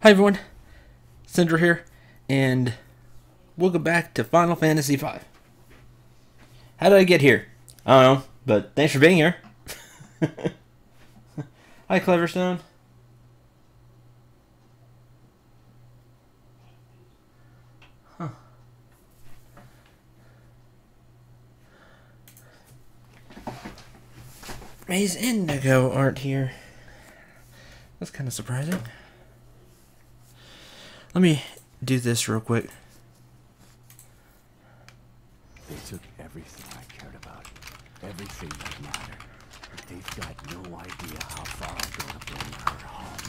Hi everyone, Cendril here, and welcome back to Final Fantasy V. How did I get here? I don't know, but thanks for being here. Hi Cleverstone. Huh. Maze Indigo aren't here. That's kind of surprising. Let me do this real quick. They took everything I cared about, everything that mattered. But they've got no idea how far I'm gonna bring her home.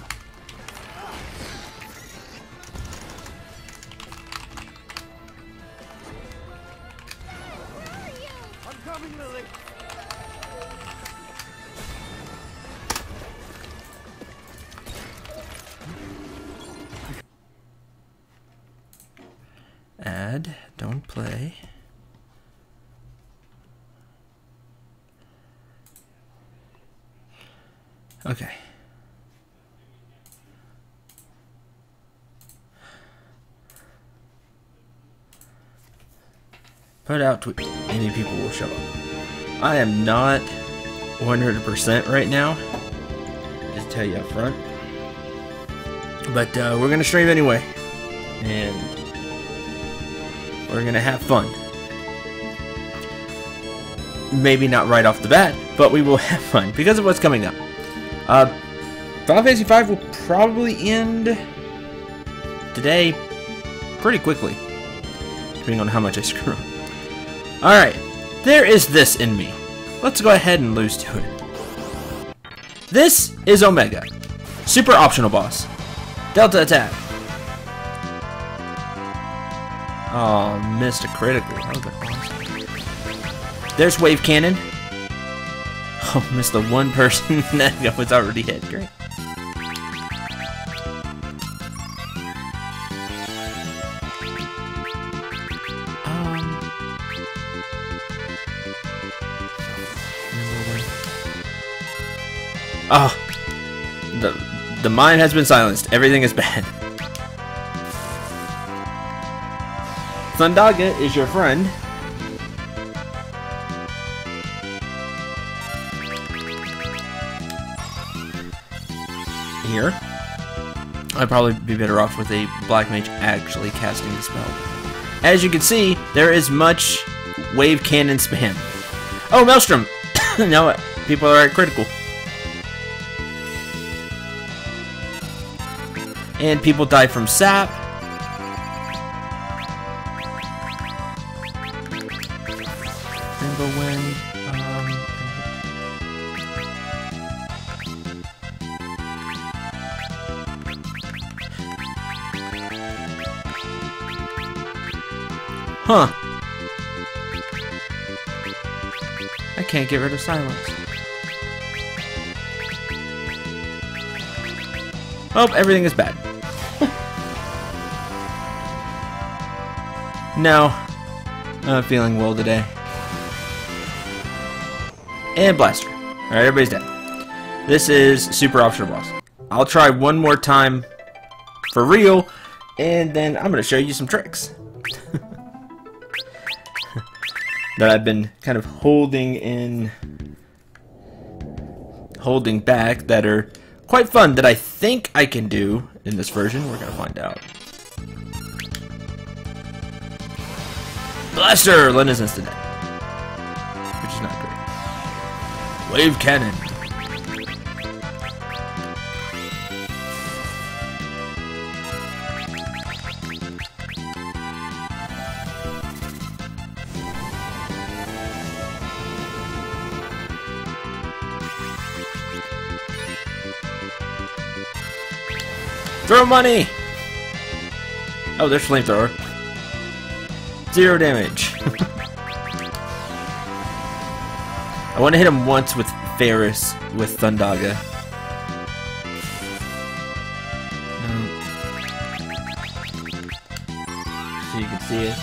Where are you? I'm coming, Lily! Add, don't play. Okay. Put out tweet. Any people will show up. I am not 100% right now. Just tell you up front. But we're gonna stream anyway, and we're gonna have fun. Maybe not right off the bat, but we will have fun because of what's coming up. Final Fantasy V will probably end today pretty quickly, depending on how much I screw up. Alright, there is this in me. Let's go ahead and lose to it. This is Omega. Super optional boss. Delta attack. Oh, missed a critical. That would've been awesome. There's wave cannon. Oh, missed the one person that was already hit. Great. Oh, the mind has been silenced. Everything is bad. Thundaga is your friend. Here. I'd probably be better off with a black mage actually casting the spell. As you can see, there is much wave cannon spam. Oh, Maelstrom! No, people are at critical. And people die from sap. Rainbow Wind. Huh. I can't get rid of silence. Oh, everything is bad. No. I'm not feeling well today. And Blaster. Alright, everybody's dead. This is super optional boss. I'll try one more time for real, and then I'm going to show you some tricks that I've been kind of holding back that are quite fun that I think I can do in this version. We're going to find out. Blaster! Lena's instant death, which is not great. Wave cannon. Throw money! Oh, there's flamethrower. 0 damage. I want to hit him once with Ferris with Thundaga. So you can see it.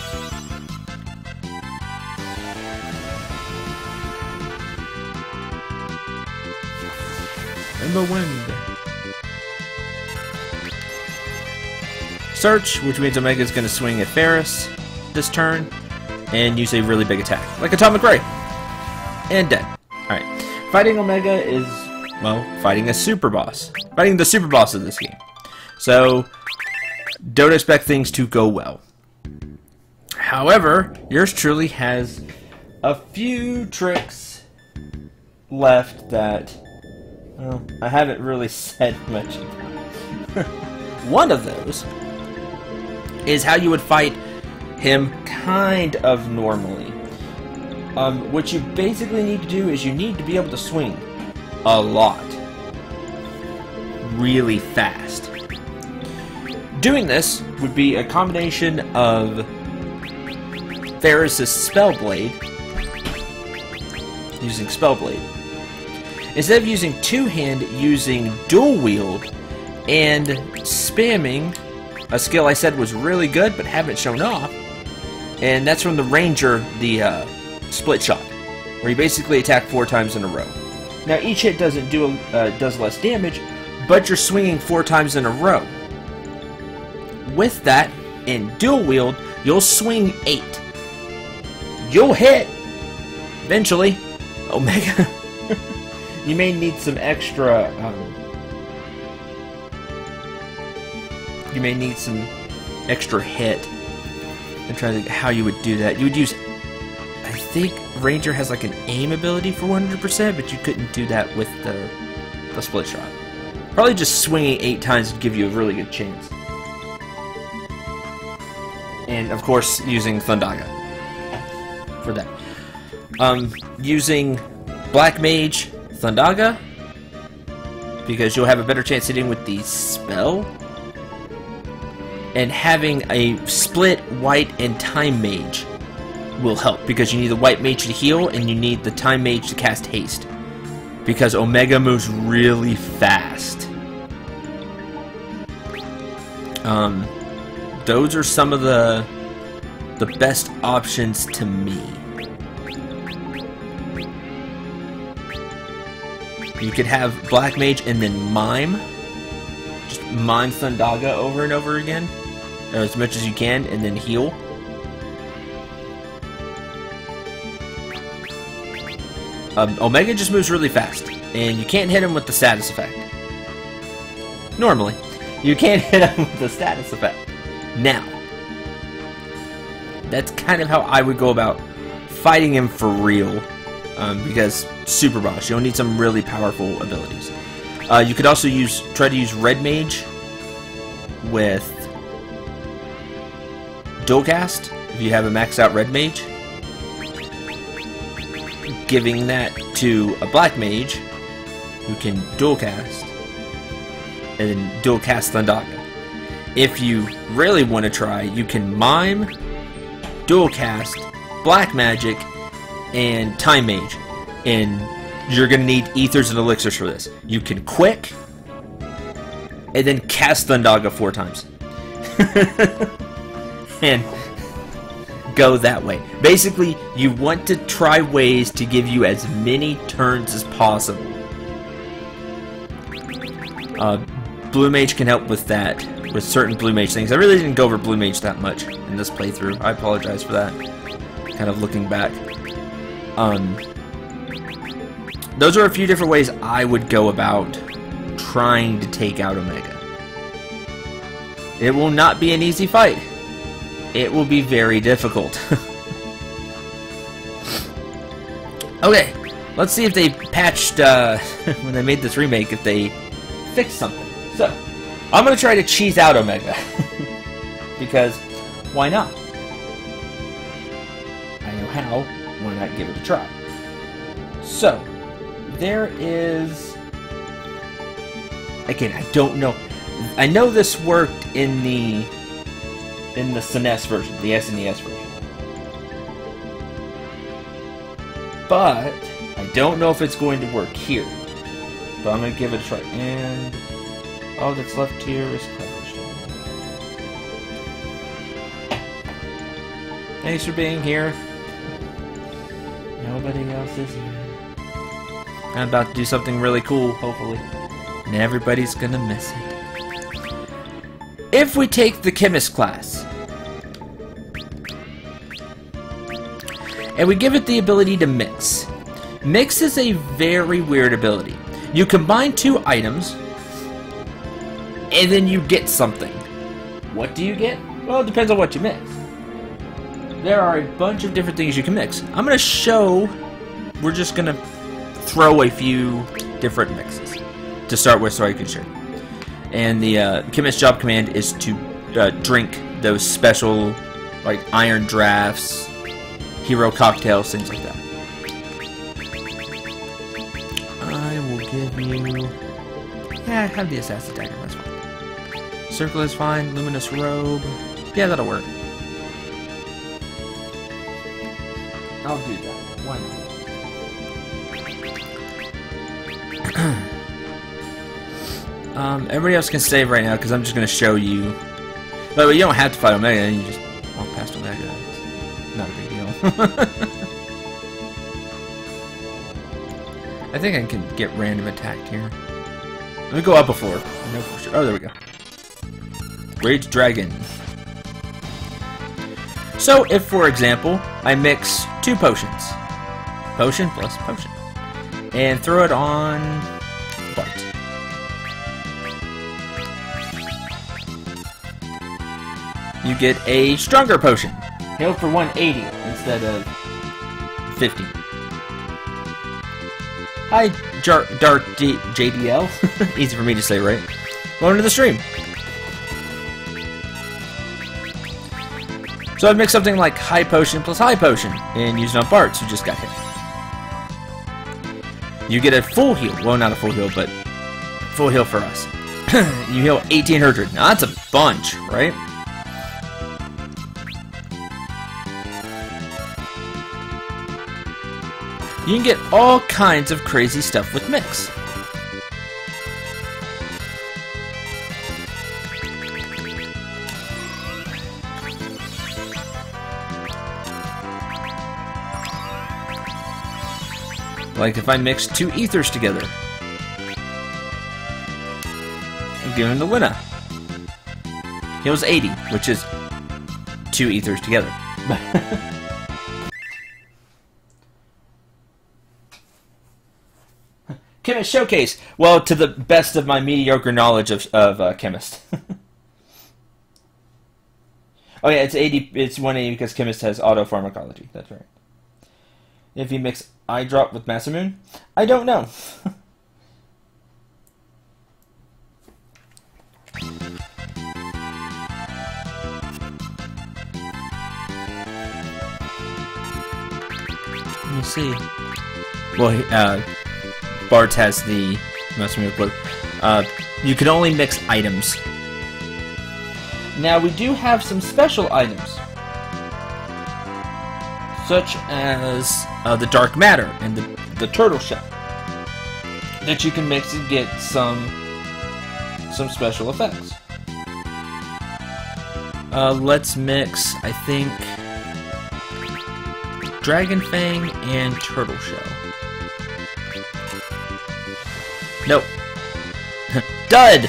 Rainbow Wind. Search, which means Omega is going to swing at Ferris this turn and use a really big attack, like Atomic Ray, and dead. Alright, fighting Omega is, well, fighting a super boss. Fighting the super boss of this game. So, don't expect things to go well. However, yours truly has a few tricks left that, well, I haven't really said much about. One of those is how you would fight him kind of normally. What you basically need to do is you need to be able to swing a lot. Really fast. Doing this would be a combination of Ferris's Spellblade, using Spellblade. Instead of using two-hand, using dual wield and spamming a skill I said was really good but haven't shown off, and that's from the Ranger, the split shot, where you basically attack 4 times in a row. Now each hit does less damage, but you're swinging 4 times in a row. With that, in dual wield, you'll swing 8. You'll hit eventually. Omega. You may need some extra. You may need some extra hit. I'm trying to think how you would do that. You would use. I think Ranger has like an aim ability for 100%, but you couldn't do that with the split shot. Probably just swinging 8 times would give you a really good chance. And of course, using Thundaga for that. Using Black Mage Thundaga, because you'll have a better chance hitting with the spell. And having a split White and Time Mage will help, because you need the White Mage to heal and you need the Time Mage to cast haste, because Omega moves really fast. Those are some of the best options to me. You could have Black Mage and then Mime. Just Mime Thundaga over and over again, as much as you can, and then heal. Omega just moves really fast, and you can't hit him with the status effect. Normally, you can't hit him with the status effect. Now, that's kind of how I would go about fighting him for real, because super boss, you'll need some really powerful abilities. You could also try to use Red Mage with dual cast if you have a maxed out Red Mage, giving that to a Black Mage who can dual cast, and then dual cast Thundaga. If you really want to try, you can Mime, dual cast, Black Magic, and Time Mage, and you're going to need Ethers and Elixirs for this. You can quick, and then cast Thundaga 4 times. And go that way. Basically, you want to try ways to give you as many turns as possible. Blue Mage can help with that, with certain Blue Mage things. I really didn't go over Blue Mage that much in this playthrough. I apologize for that. Kind of looking back. Those are a few different ways I would go about trying to take out Omega. It will not be an easy fight. It will be very difficult. Okay, let's see if they patched, when they made this remake, if they fixed something. So, I'm going to try to cheese out Omega. Because, why not? I know how, why not give it a try? So, there is... Again, I don't know. I know this worked in the SNES version, the SNES version. But I don't know if it's going to work here. But I'm going to give it a try. And all that's left here is Cloudstone. Thanks for being here. Nobody else is here. I'm about to do something really cool, hopefully. And everybody's going to miss it. if we take the chemist class and we give it the ability to mix. Mix is a very weird ability. You combine two items and then you get something. What do you get? Well, it depends on what you mix. There are a bunch of different things you can mix. I'm going to show, we're just going to throw a few different mixes to start with so I can show you. And the chemist job command is to drink those special, like iron drafts, hero cocktails, things like that. I will give you... Yeah, have the assassin dagger, that's fine. Circle is fine, luminous robe. Yeah, that'll work. I'll do that. Why not? Everybody else can save right now because I'm just going to show you. But you don't have to fight Omega, you just walk past Omega. It's not a big deal. I think I can get random attacked here. Let me go up before. No, for sure. Oh, there we go. Rage Dragon. So, if, for example, I mix two potions, potion plus potion, and throw it on Bart. You get a stronger potion. Heal for 180 instead of 50. Hi, Dark JDL. Easy for me to say, right? Welcome to the stream. So I'd mix something like high potion plus high potion and use it on Barts who just got hit. You get a full heal. Well, not a full heal, but full heal for us. You heal 1800. Now that's a bunch, right? You can get all kinds of crazy stuff with mix. Like if I mix two ethers together. I'm giving the winner. Heals 80, which is two ethers together. Chemist Showcase. Well, to the best of my mediocre knowledge of Chemist. Oh yeah, it's 80. It's 180 because Chemist has auto pharmacology. That's right. If you mix eye drop with Masamune, I don't know. Let me see. Well, Bart has the Masamune quote. You can only mix items. Now we do have some special items, such as the dark matter and the turtle shell that you can mix and get some special effects. Let's mix, I think, Dragon Fang and Turtle Shell. Nope. Dud!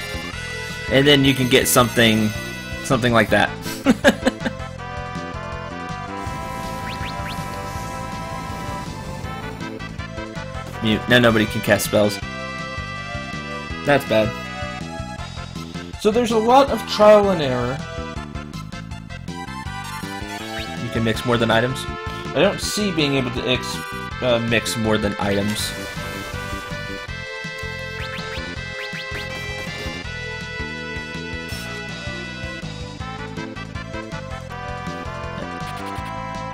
And then you can get something like that. Mute. Now nobody can cast spells. That's bad. So there's a lot of trial and error. You can mix more than items. I don't see being able to mix more than items.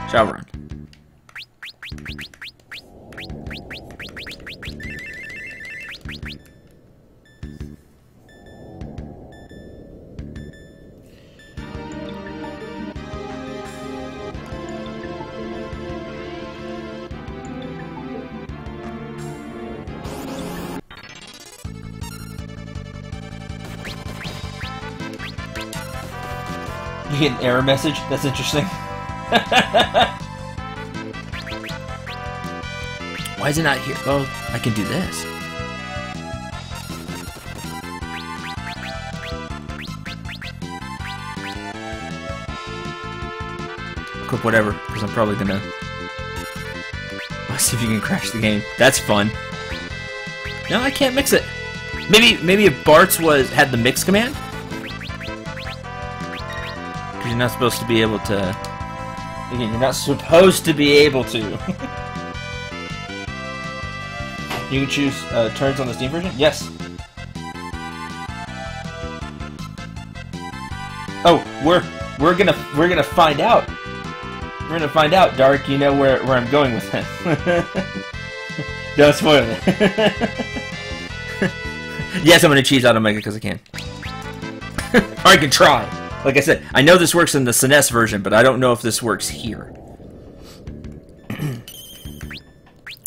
Shall run. You get an error message? That's interesting. Why is it not here? Oh, I can do this. Click whatever, because I'm probably gonna... Let's see if you can crash the game. That's fun. No, I can't mix it. Maybe if Bart's had the mix command? Because you're not supposed to be able to... Again, you're not supposed to be able to. You can choose turns on the Steam version? Yes. Oh, we're gonna find out. We're gonna find out, Dark. You know where I'm going with this. Don't spoil it. Yes, I'm gonna cheese out Omega because I can. Or I can try. Like I said, I know this works in the SNES version, but I don't know if this works here.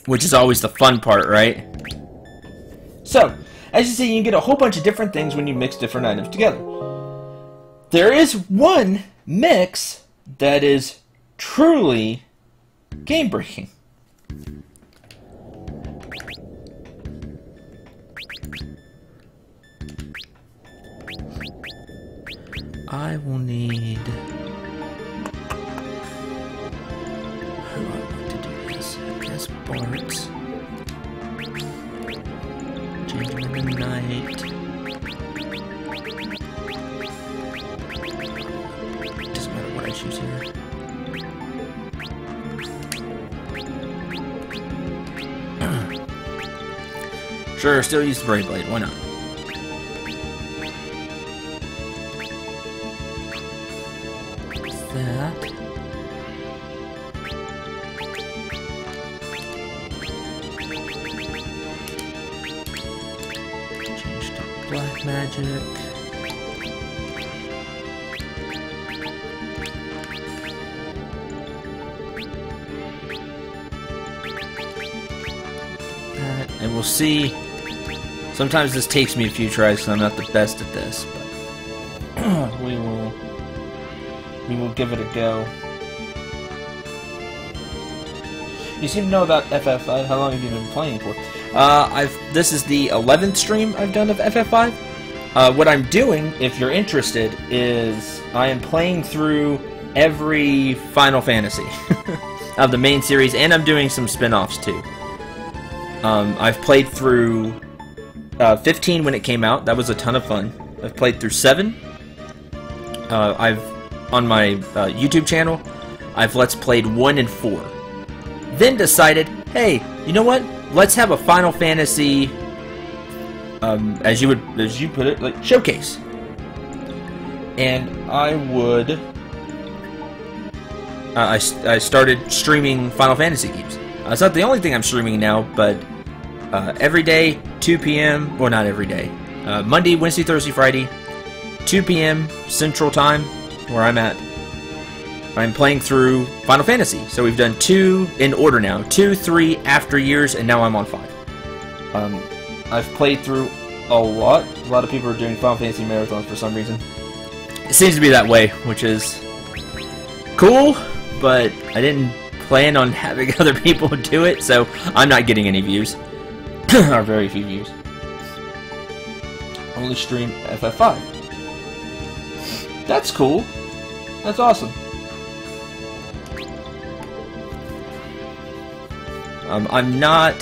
Which is always the fun part, right? So, as you see, you can get a whole bunch of different things when you mix different items together. There is one mix that is truly game-breaking. I will need... How do I want to do this? I guess Bart's. Change them in the night. Doesn't matter what I choose here. Sure, still use the Brave Blade, why not? That. Change to Black Magic. That, and we'll see. Sometimes this takes me a few tries because I'm not the best at this, but we will give it a go. You seem to know about FF5. How long have you been playing for? This is the 11th stream I've done of FF5. What I'm doing, if you're interested, is I am playing through every Final Fantasy of the main series, and I'm doing some spin-offs too. I've played through 15 when it came out. That was a ton of fun. I've played through 7. On my YouTube channel, I've Let's Played 1 and 4. Then decided, hey, you know what? Let's have a Final Fantasy, as you put it, like showcase. And I would, I started streaming Final Fantasy games. It's not the only thing I'm streaming now, but every day, 2 p.m. Well, not every day. Monday, Wednesday, Thursday, Friday, 2 p.m. Central Time, where I'm at. I'm playing through Final Fantasy. So we've done 2 in order now. 2, 3, After Years, and now I'm on 5. I've played through a lot. A lot of people are doing Final Fantasy marathons for some reason. It seems to be that way, which is cool, but I didn't plan on having other people do it, so I'm not getting any views. Or very few views. Only stream FF5. That's cool. That's awesome. I'm not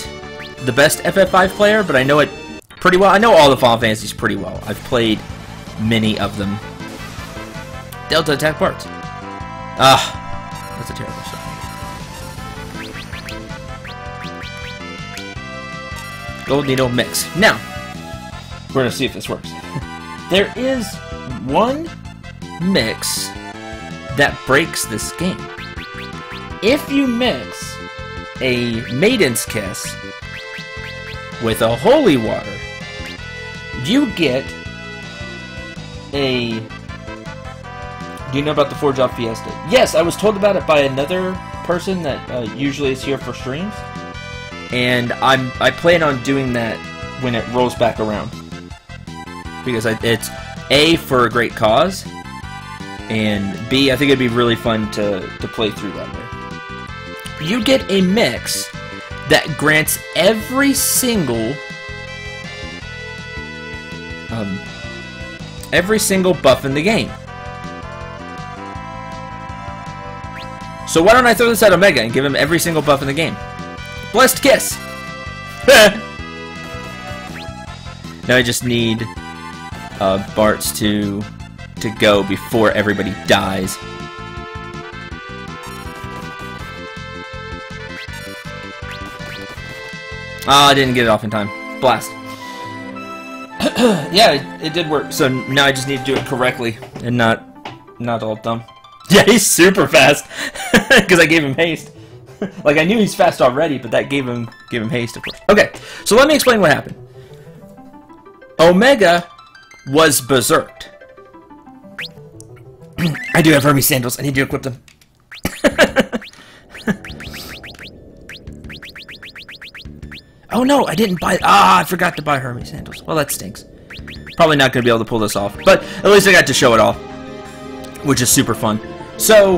the best FF5 player, but I know it pretty well. I know all the Final Fantasies pretty well. I've played many of them. Delta Attack Parts. That's a terrible song. Gold Needle Mix. Now, we're going to see if this works. There is one mix that breaks this game. If you mix a Maiden's Kiss with a Holy Water, you get a... Do you know about the Forge Off Fiesta? Yes, I was told about it by another person that usually is here for streams, and I plan on doing that when it rolls back around, because it's A, for a great cause, and B, I think it'd be really fun to play through that way. You get a mix that grants every single buff in the game. So why don't I throw this at Omega and give him every single buff in the game? Blessed kiss! Now I just need Bart's to go before everybody dies. I didn't get it off in time. Blast. Yeah, it did work. So now I just need to do it correctly and not all dumb. Yeah, he's super fast because I gave him haste. Like, I knew he's fast already, but that gave him haste, of course. Okay, so let me explain what happened. Omega was berserked. I do have Hermes sandals. I need to equip them. Oh no, I didn't buy... I forgot to buy Hermes sandals. Well, that stinks. Probably not going to be able to pull this off. But at least I got to show it off, which is super fun. So,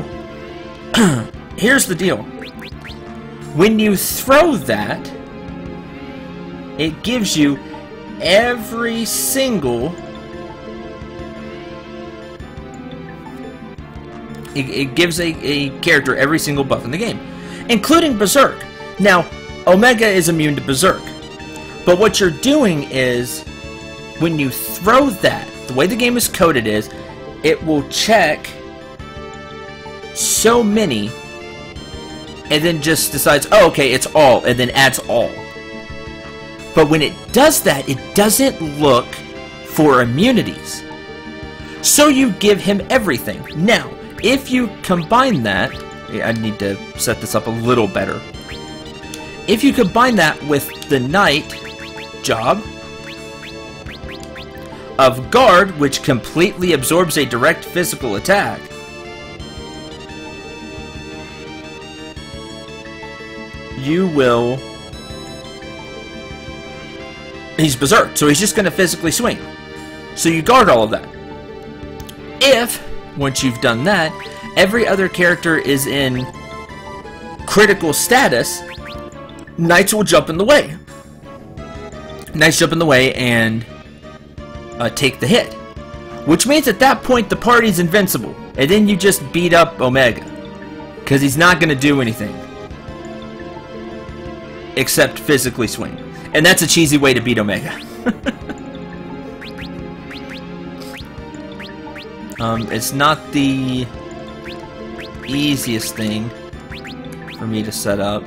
here's the deal. When you throw that, it gives you every single... It gives a character every single buff in the game, including Berserk. Now, Omega is immune to Berserk, but what you're doing is, when you throw that, the way the game is coded is, it will check so many, and then just decides, oh, okay, it's all, and then adds all. But when it does that, it doesn't look for immunities. So you give him everything. Now, if you combine that, I need to set this up a little better. If you combine that with the Knight job of Guard, which completely absorbs a direct physical attack, you will... He's berserk, so he's just going to physically swing. So you guard all of that. If, once you've done that, every other character is in critical status, Knights will jump in the way. Knights jump in the way and take the hit. Which means at that point the party's invincible. And then you just beat up Omega. Because he's not going to do anything. Except physically swing. And that's a cheesy way to beat Omega. It's not the easiest thing for me to set up.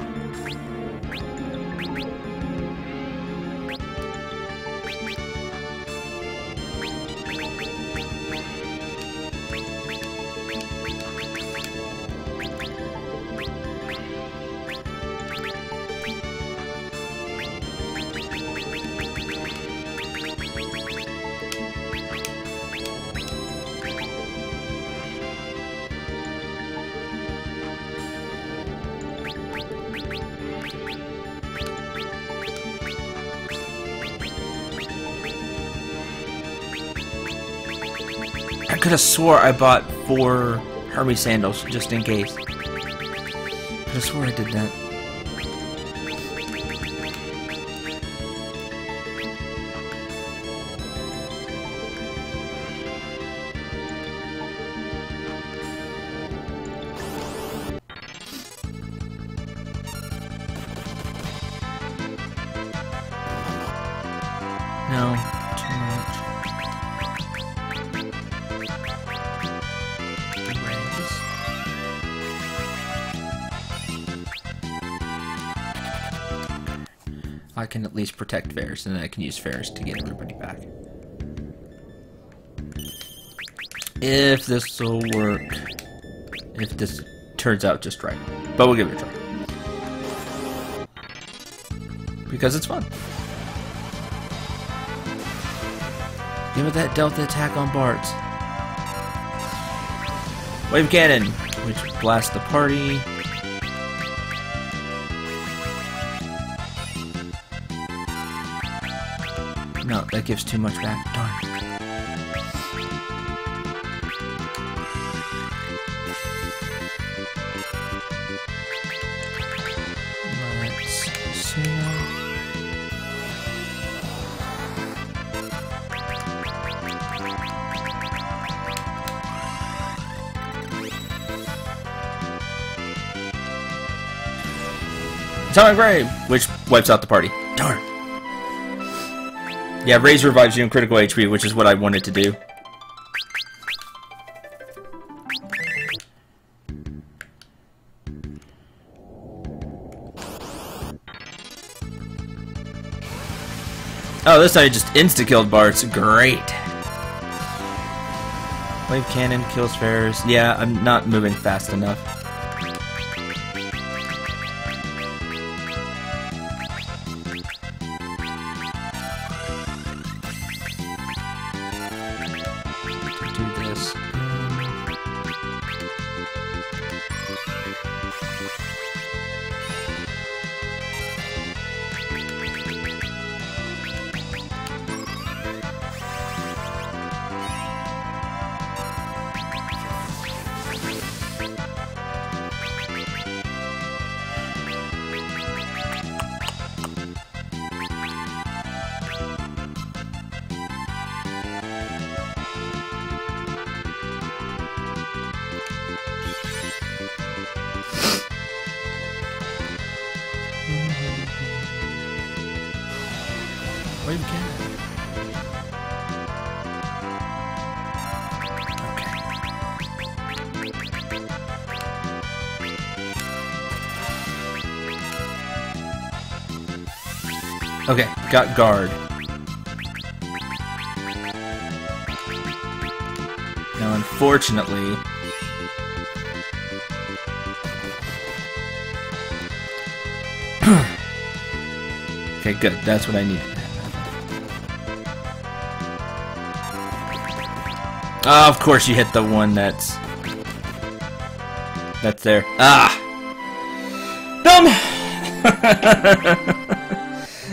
I could have swore I bought 4 Hermes sandals just in case. I could have swore I did that. No, too much. I can at least protect Ferris, and then I can use Ferris to get everybody back. If this will work. If this turns out just right. But we'll give it a try. Because it's fun. Give it that Delta attack on Bart's. Wave Cannon, which blasts the party. No, that gives too much back. Darn. Let's see. Atomic Ray, which wipes out the party. Darn. Yeah, Raise revives you in critical HP, which is what I wanted to do. Oh, this time it just insta-killed Bart's. Great. Wave cannon kills Ferris. Yeah, I'm not moving fast enough. Do this. Wave cannon. Okay, got guard. Now, unfortunately, okay, good. That's what I need. Of course, you hit the one that's there. Ah, dumb.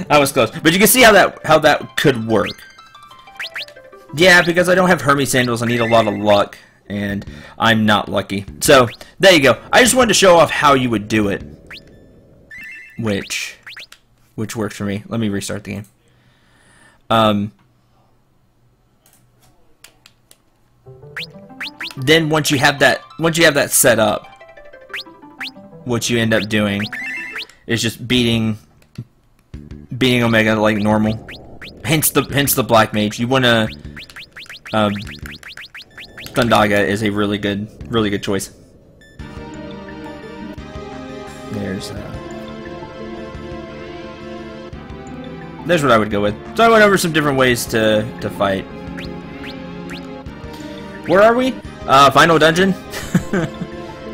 That was close, but you can see how that could work. Yeah, because I don't have Hermes sandals, I need a lot of luck, and I'm not lucky. So there you go. I just wanted to show off how you would do it, which works for me. Let me restart the game. Then once you have that set up, what you end up doing is just beating Omega like normal. Hence the Black Mage. You wanna Thundaga is a really good choice. There's what I would go with. So I went over some different ways to fight. Where are we? Final dungeon.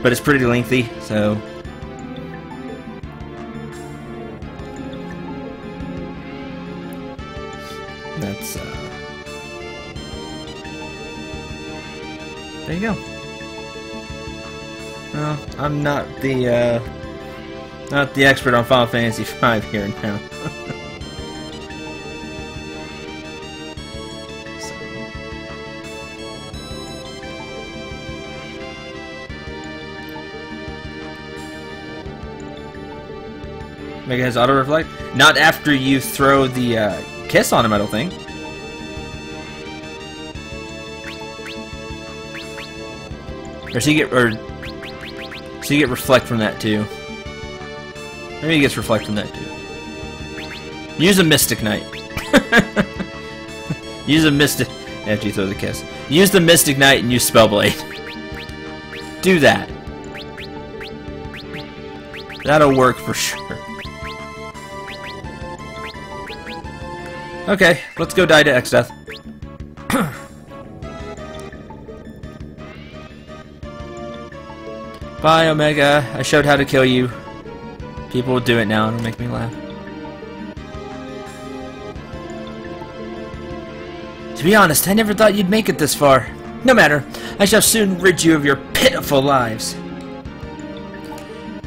But it's pretty lengthy, so that's there you go. Well, I'm not the expert on Final Fantasy V here now. Mega has auto reflect. Not after you throw the kiss on him, I don't think. Or so you get reflect from that too. Maybe he gets reflect from that too. Use a Mystic Knight. Use a Mystic after you throw the kiss. Use the Mystic Knight and use Spellblade. Do that. That'll work for sure. Okay, let's go die to X-Death. Bye, Omega. I showed how to kill you. People will do it now. It'll make me laugh. To be honest, I never thought you'd make it this far. No matter. I shall soon rid you of your pitiful lives.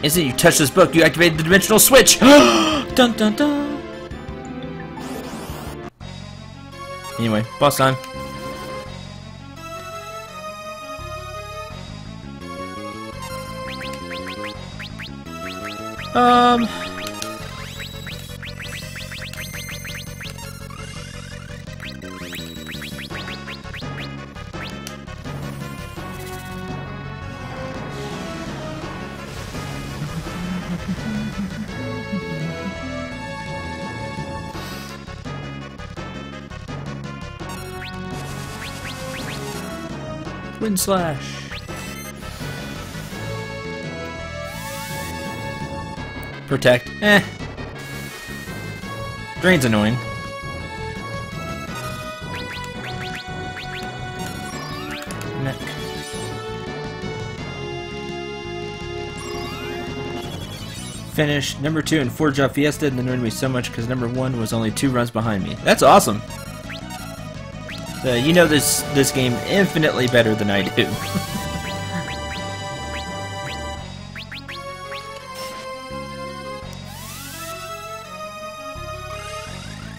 Instant you touch this book, you activate the dimensional switch. Dun dun dun. Anyway, boss time. Wind slash. Protect. Eh. Drain's annoying. Neck. Finish. Number 2 in Forge Up Fiesta and annoyed me so much because number 1 was only 2 runs behind me. That's awesome. You know this game infinitely better than I do.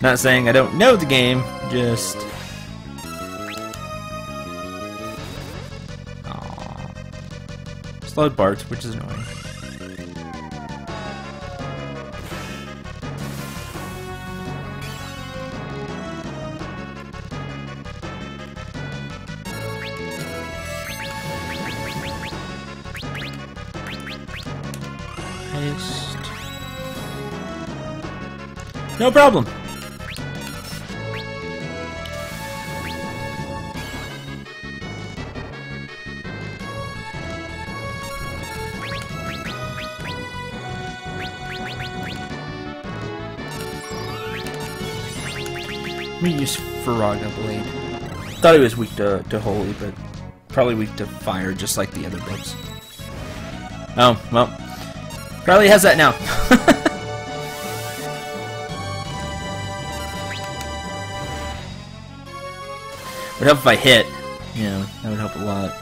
Not saying I don't know the game, just... Aww. Slowed barks, which is annoying. Paste. No problem. Let me use Faraga Blade. Thought he was weak to Holy, but probably weak to Fire, just like the other books. Oh, well. Probably has that now. Would help if I hit. Yeah, that would help a lot.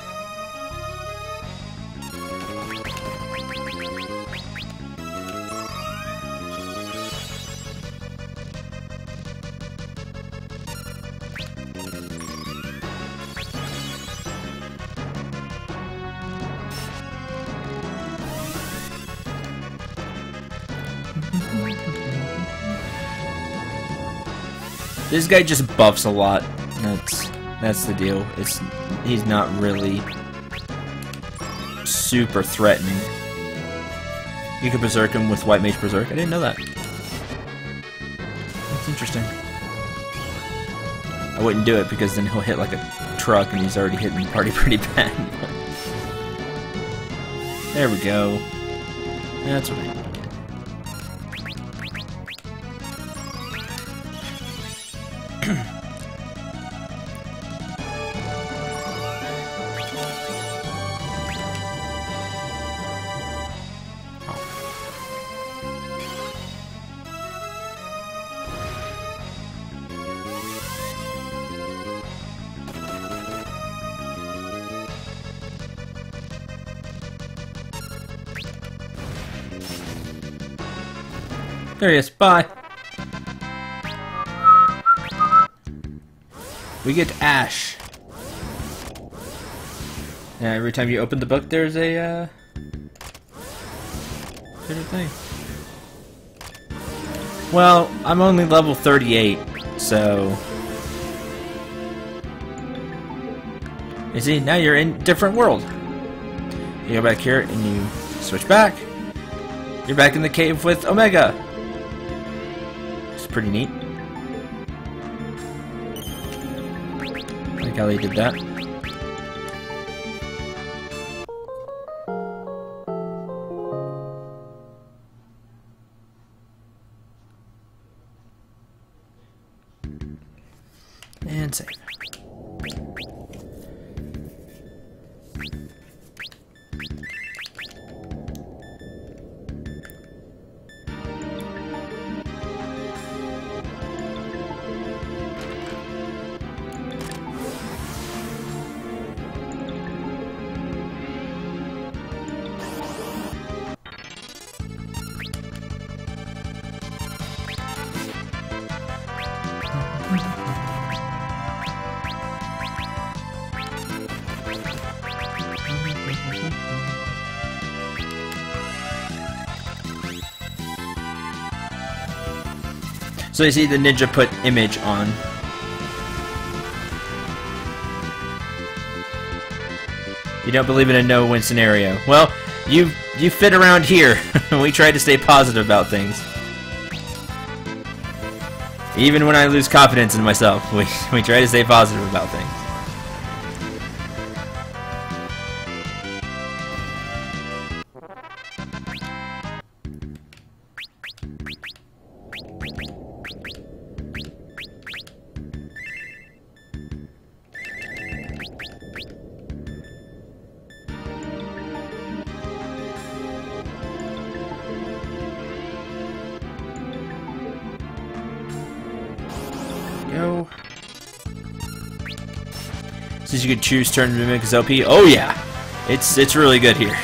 This guy just buffs a lot. That's the deal. He's not really super threatening. You could berserk him with White Mage Berserk. I didn't know that. That's interesting. I wouldn't do it because then he'll hit like a truck and he's already hitting the party pretty bad. There we go. That's what I need. There he is. Bye. We get Ash. Yeah, every time you open the book, there's a thing. Well, I'm only level 38, so you see, now you're in a different world. You go back here and you switch back. You're back in the cave with Omega. Pretty neat. I like how they did that. And save. So you see the ninja put image on. You don't believe in a no-win scenario. Well, you've you fit around here. We try to stay positive about things. Even when I lose confidence in myself, we try to stay positive about things. Go. Since you could choose turn to mimic as OP. Oh yeah, it's really good here.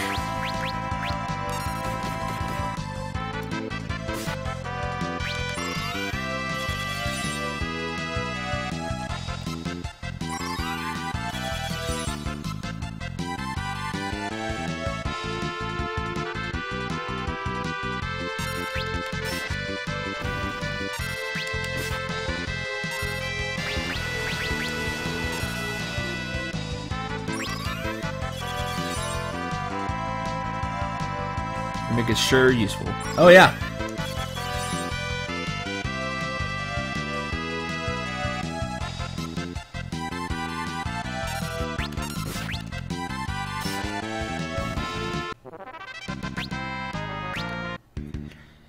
Make it sure useful. Oh yeah.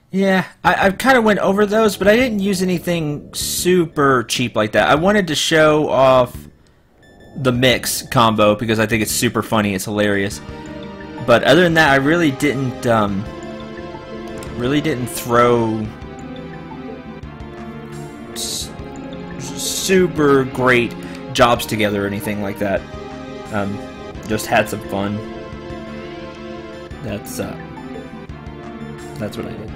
Yeah, I kind of went over those, but I didn't use anything super cheap like that. I wanted to show off the mix combo because I think it's super funny, it's hilarious. But other than that, I really didn't throw super great jobs together or anything like that. Just had some fun. That's what I did.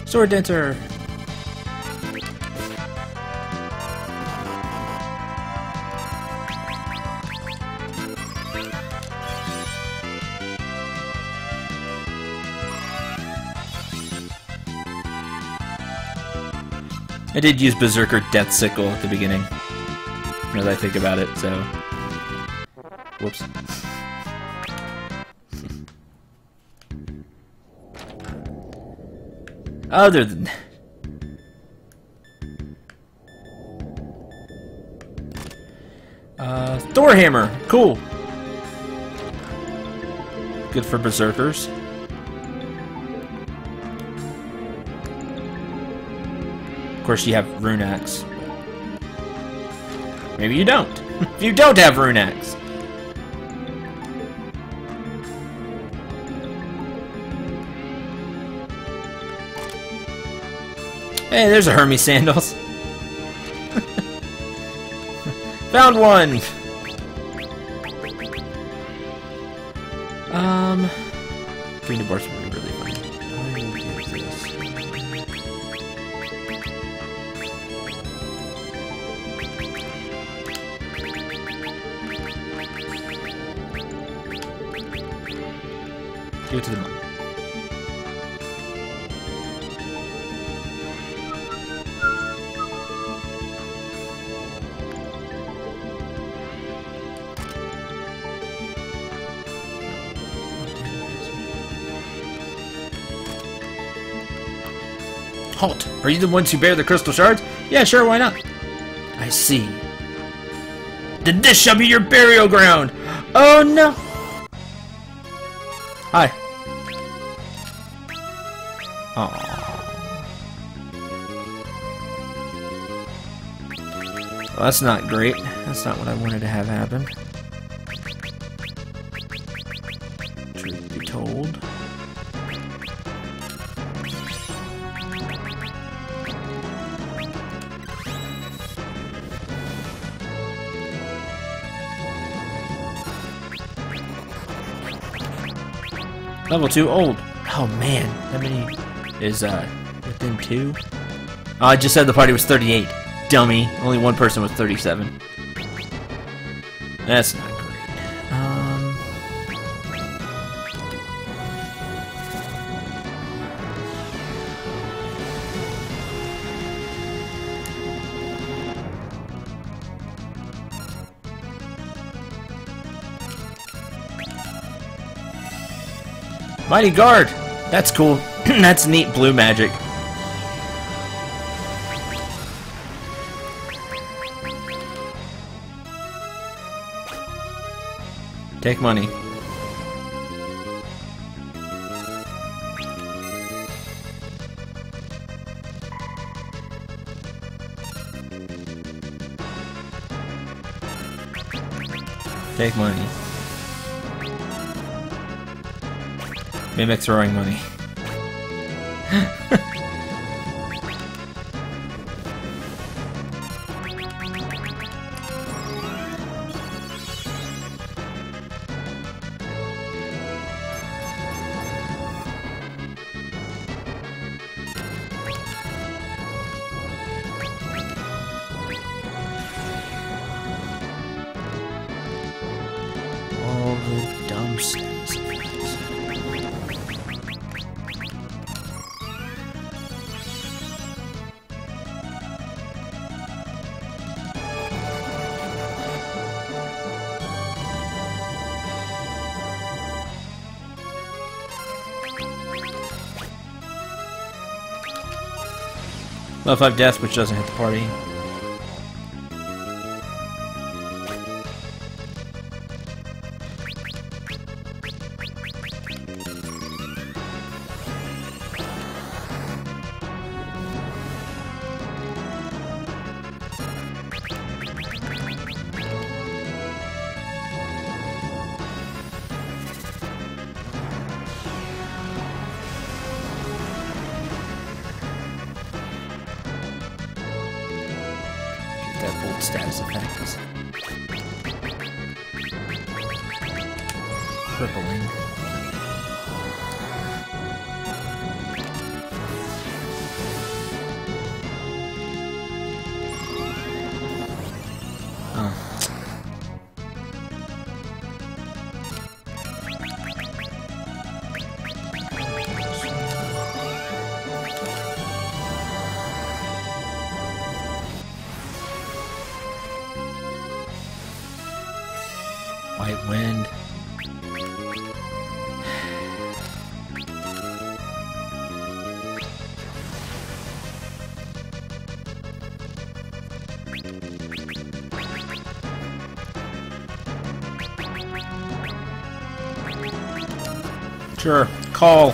Sword Dancer! I did use Berserker Death Sickle at the beginning, now that I think about it, so... Whoops. Other than Thor Hammer, cool. Good for berserkers. Of course, you have Rune Axe. Maybe you don't. If you don't have Rune Axe. Hey, there's a Hermes sandals. Found one. Green divorce would be really funny. Give it to the monk. Halt! Are you the ones who bear the crystal shards? Yeah, sure, why not? I see. Then this shall be your burial ground! Oh no! Hi. Aww. Well, that's not great. That's not what I wanted to have happen. Truth be told. Level 2 old. Oh man, how many is within 2? Oh, I just said the party was 38. Dummy. Only one person was 37. That's not great. Mighty Guard! That's cool. That's neat blue magic. Take money. Take money. Mimic throwing money. All the dumb sense of things. Level 5 death, which doesn't hit the party. That bolt status effect is crippling. White wind. Sure, call.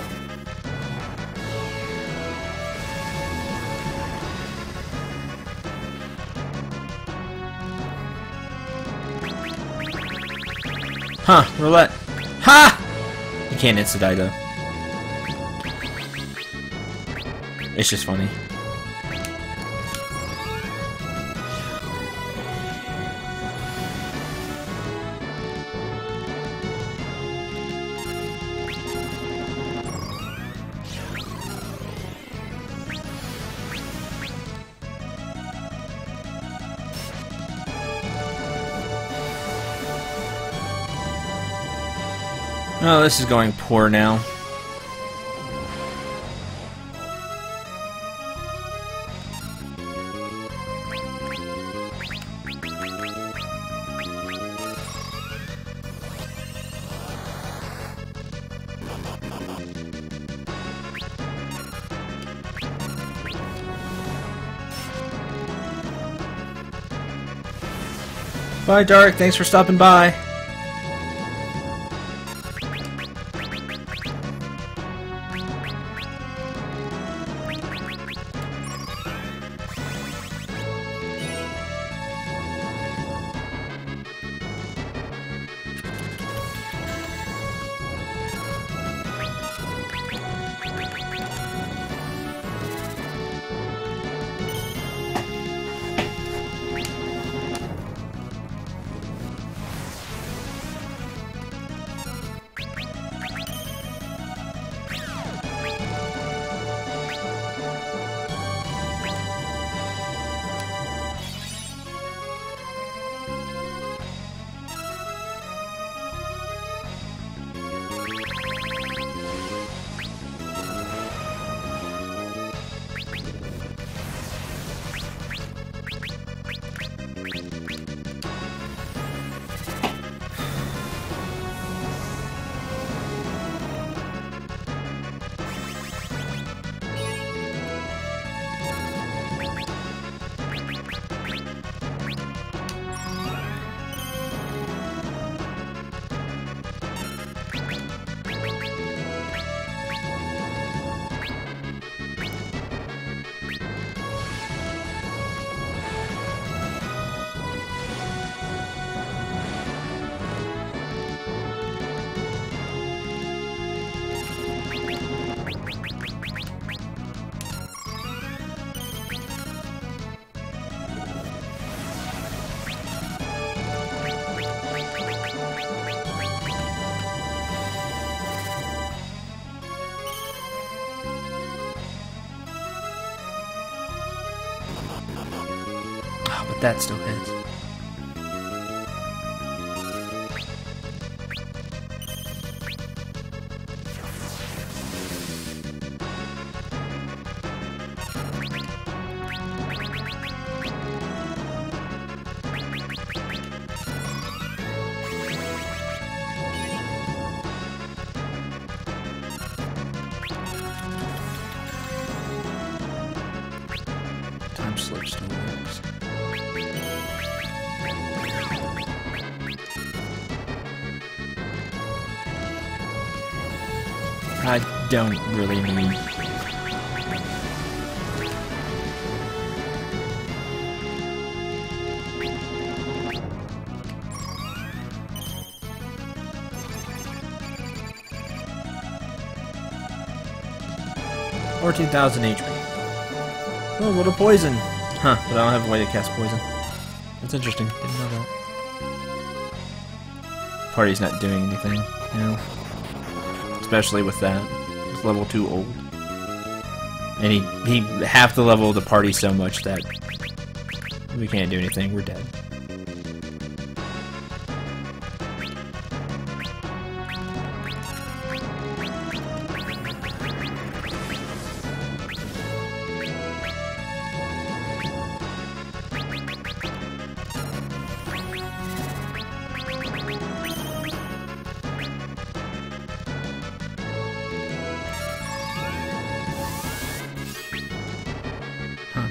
Huh, roulette. Ha! You can't insta-die though. It's just funny. Oh, this is going poor now. Bye, Dark. Thanks for stopping by. Oh, but that still hits. Time slip still works. I don't really need... Or 2,000 HP. Oh, a little poison. Huh, but I don't have a way to cast poison. That's interesting. Didn't know that. Party's not doing anything, you know? Especially with that. He's level 2 old. And he half the level of the party so much that we can't do anything. We're dead.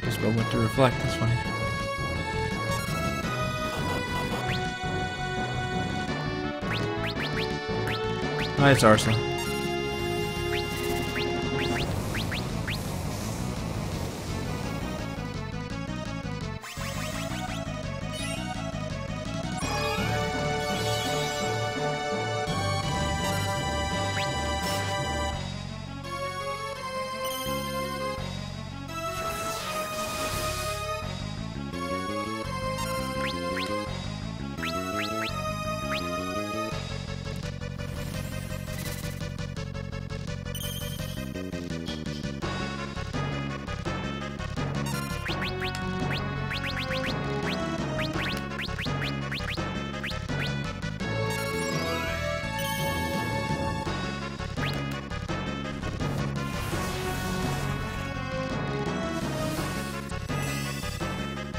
This spell went to reflect, that's funny. Hi, it's Arslan.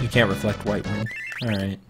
You can't reflect white wind. Alright.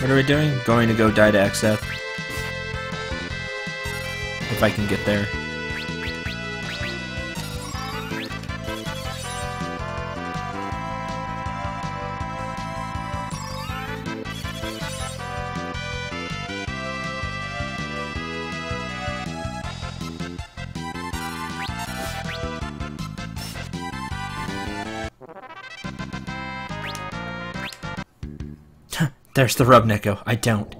What are we doing? Going to go die to Xf. if I can get there. There's the rub, Neko. I don't.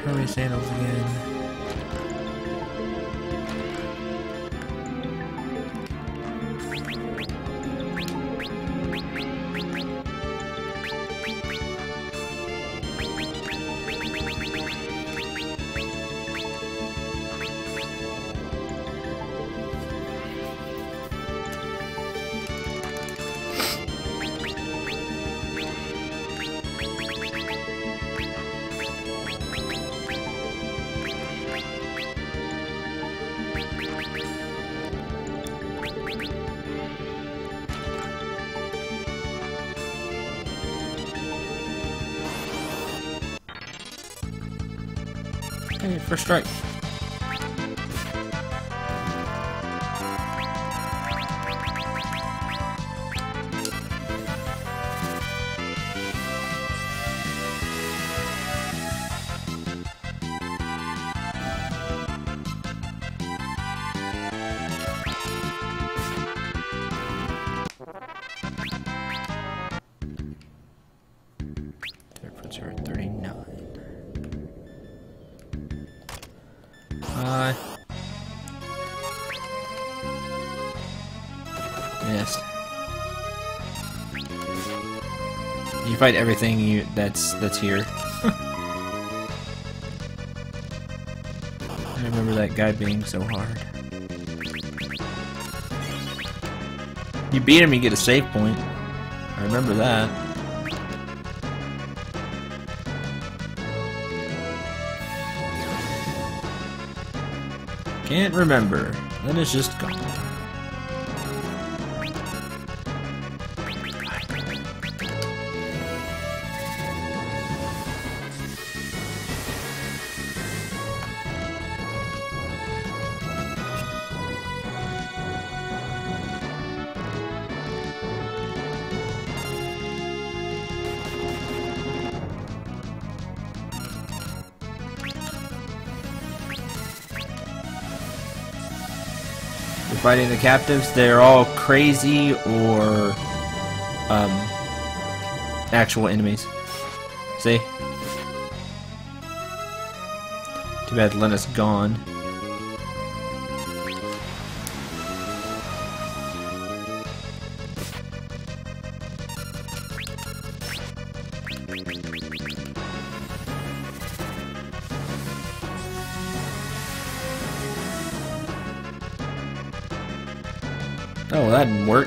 Hurry sandals again. Hey, first strike. That puts her at 39. Missed. You fight everything that's here. I remember that guy being so hard. You beat him, you get a save point. I remember that. Can't remember. Then it's just gone. Fighting the captives, they're all crazy or actual enemies. See? Too bad Lena's gone. Oh, well, that didn't work.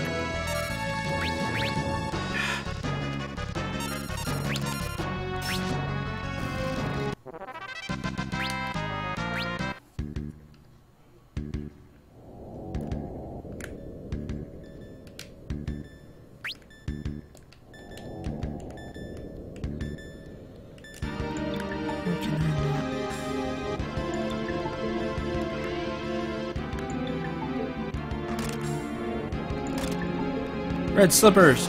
Red slippers!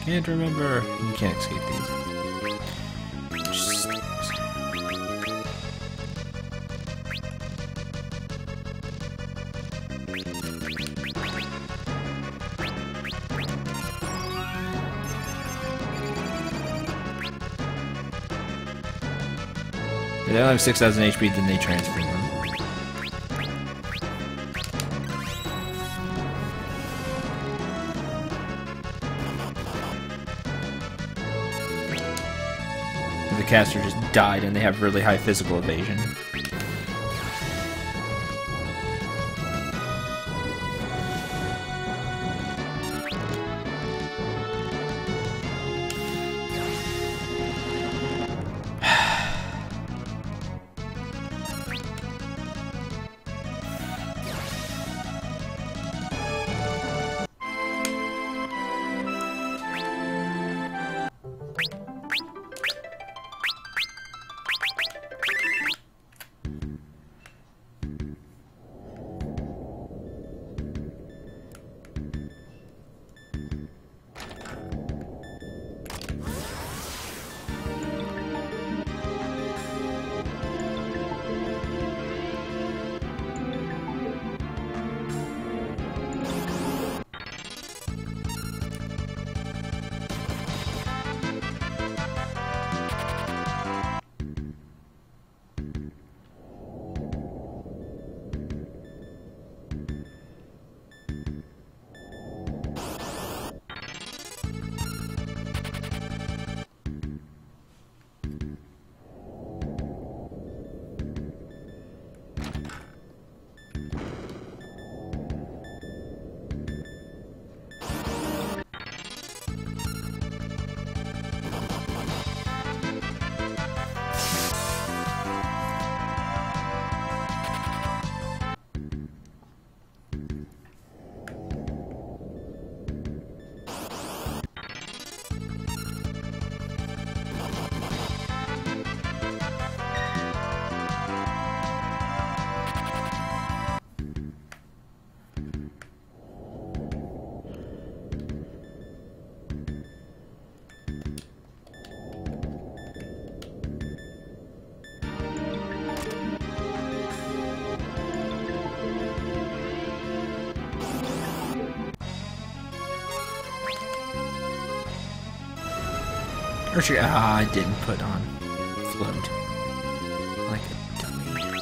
Can't remember. You can't escape these. Just... They only have 6,000 HP, then they transfer them. The caster just died and they have really high physical evasion. Or should I didn't put on float. Like a dummy.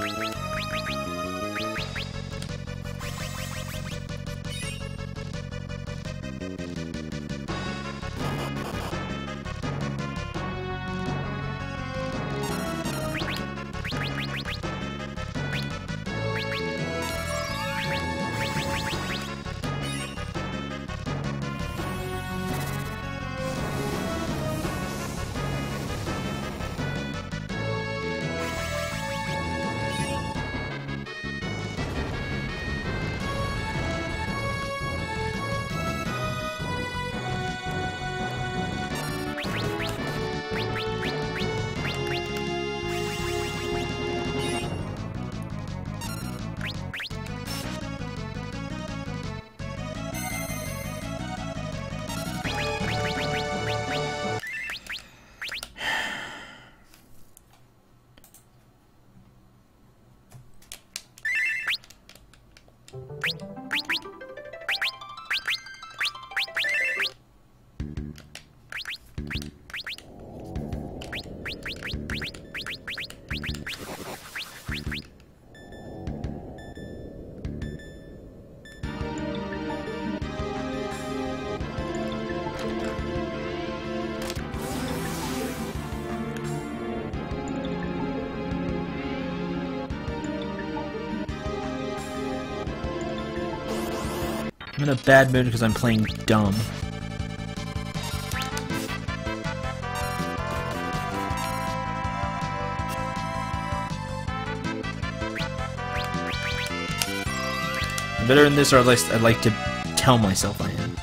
I'm in a bad mood because I'm playing dumb. I'm better in this, or at least I'd like to tell myself I am.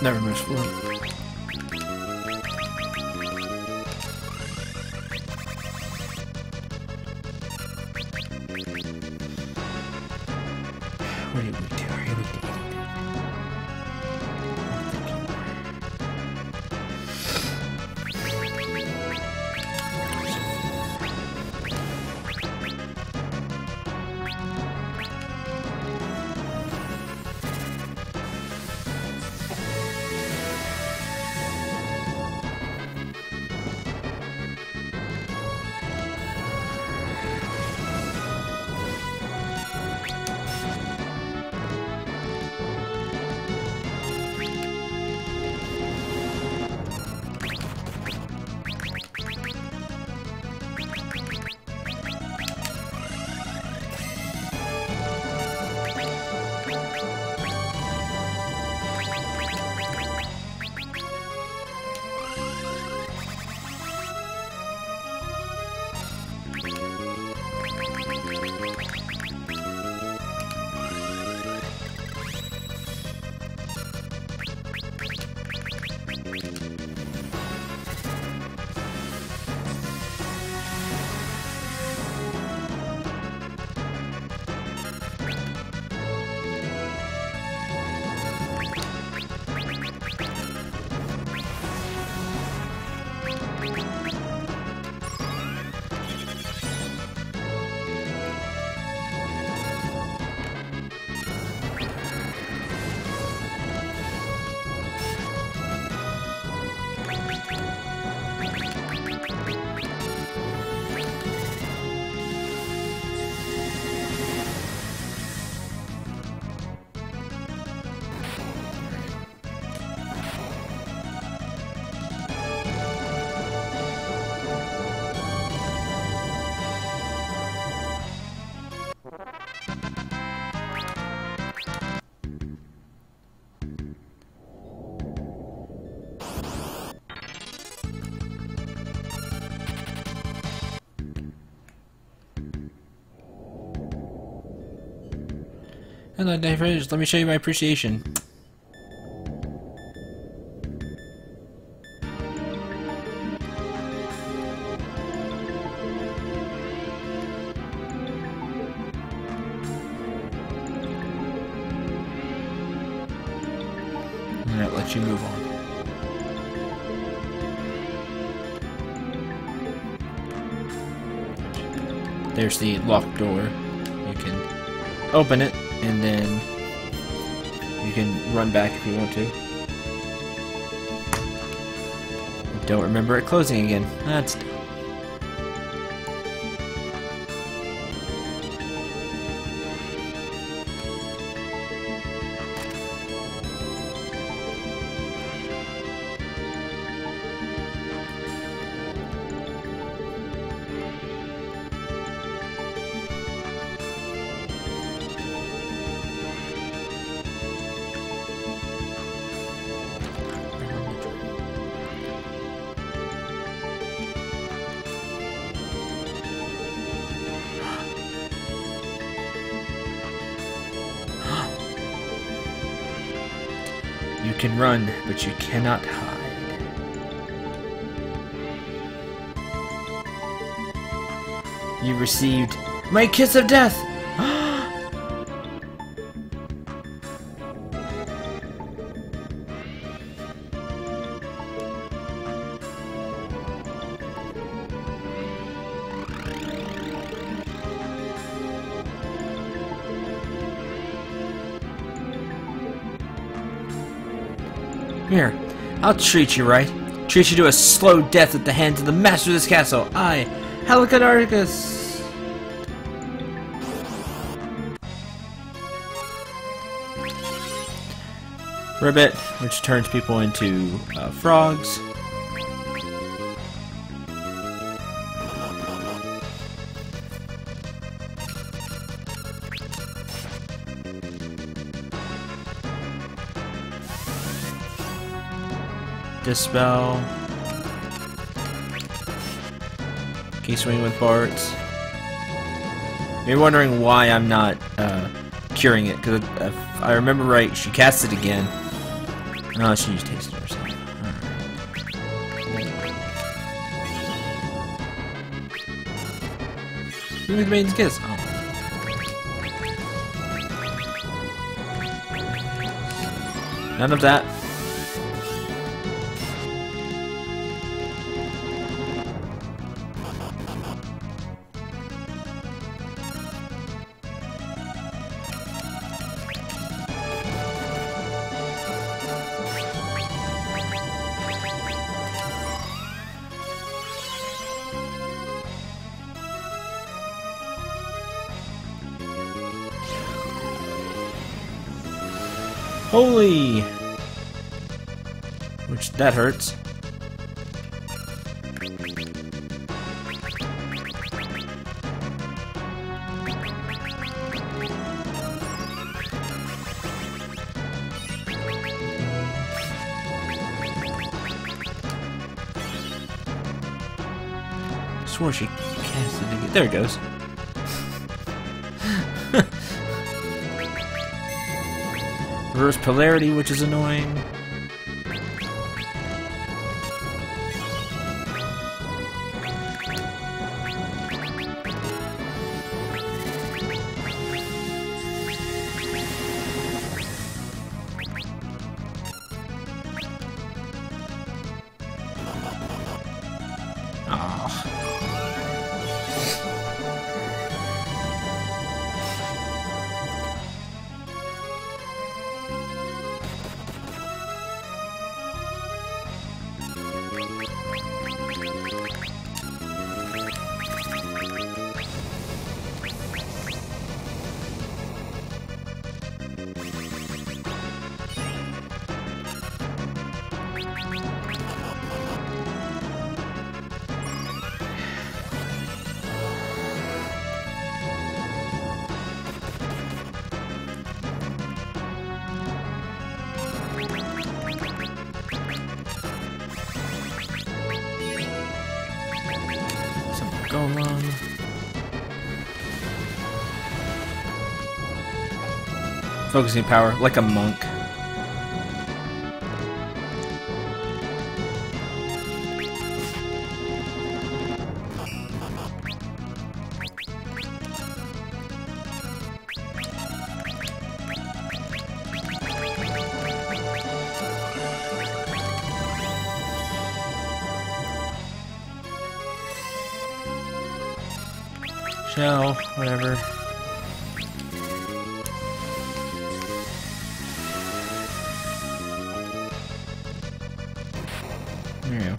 Never moves forward. What do we do? Really do. Hello, David. Let me show you my appreciation. And that lets you move on. There's the locked door. You can open it, and then you can run back if you want to. Don't remember it closing again. That's dumb. You can run, but you cannot hide. You received my kiss of death! Here, I'll treat you right. Treat you to a slow death at the hands of the master of this castle. I, Helicardarchus. Ribbit, which turns people into frogs. Dispel. Key swing with Bart's. You're wondering why I'm not curing it, because if I remember right, she casts it again. No, she used haste herself. Give me the maiden's kiss. Oh. None of that. Holy! Which, that hurts. Swore she cast it again. There it goes. Reverse polarity, which is annoying. Focusing power, like a monk. Shell, whatever. There you go.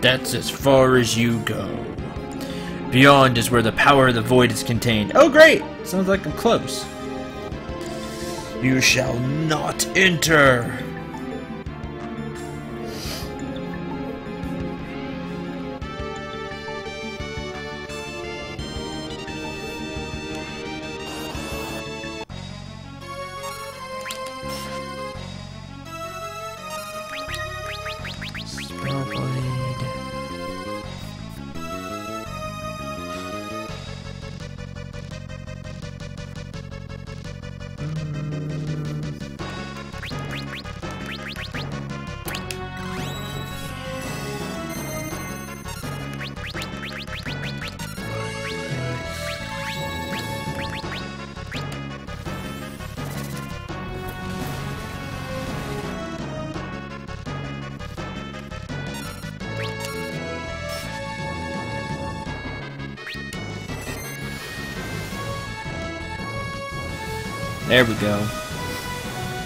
That's as far as you go. Beyond is where the power of the void is contained. Oh great! Sounds like I'm close. You shall not enter! There we go.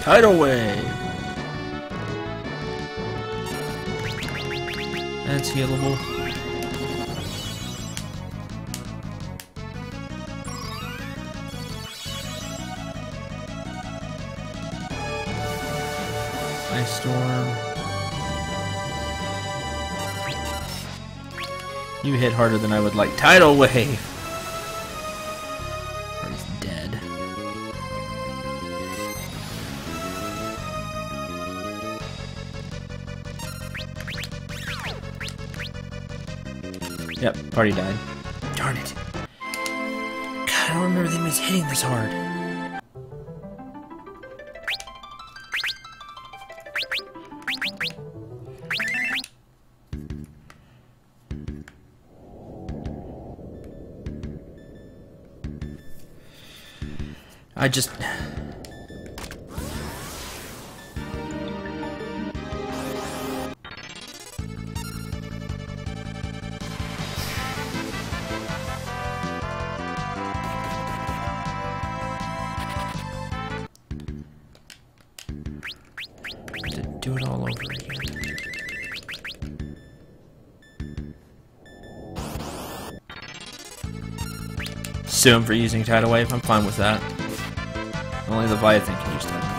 Tidal wave. That's healable. Ice storm. You hit harder than I would like. Tidal wave. He's dead. Yep, party died. Darn it. God, I don't remember them hitting this hard. I just... to do it all over again. Sue him for using Tidal Wave, I'm fine with that. Only Leviathan can use Tidal Wave.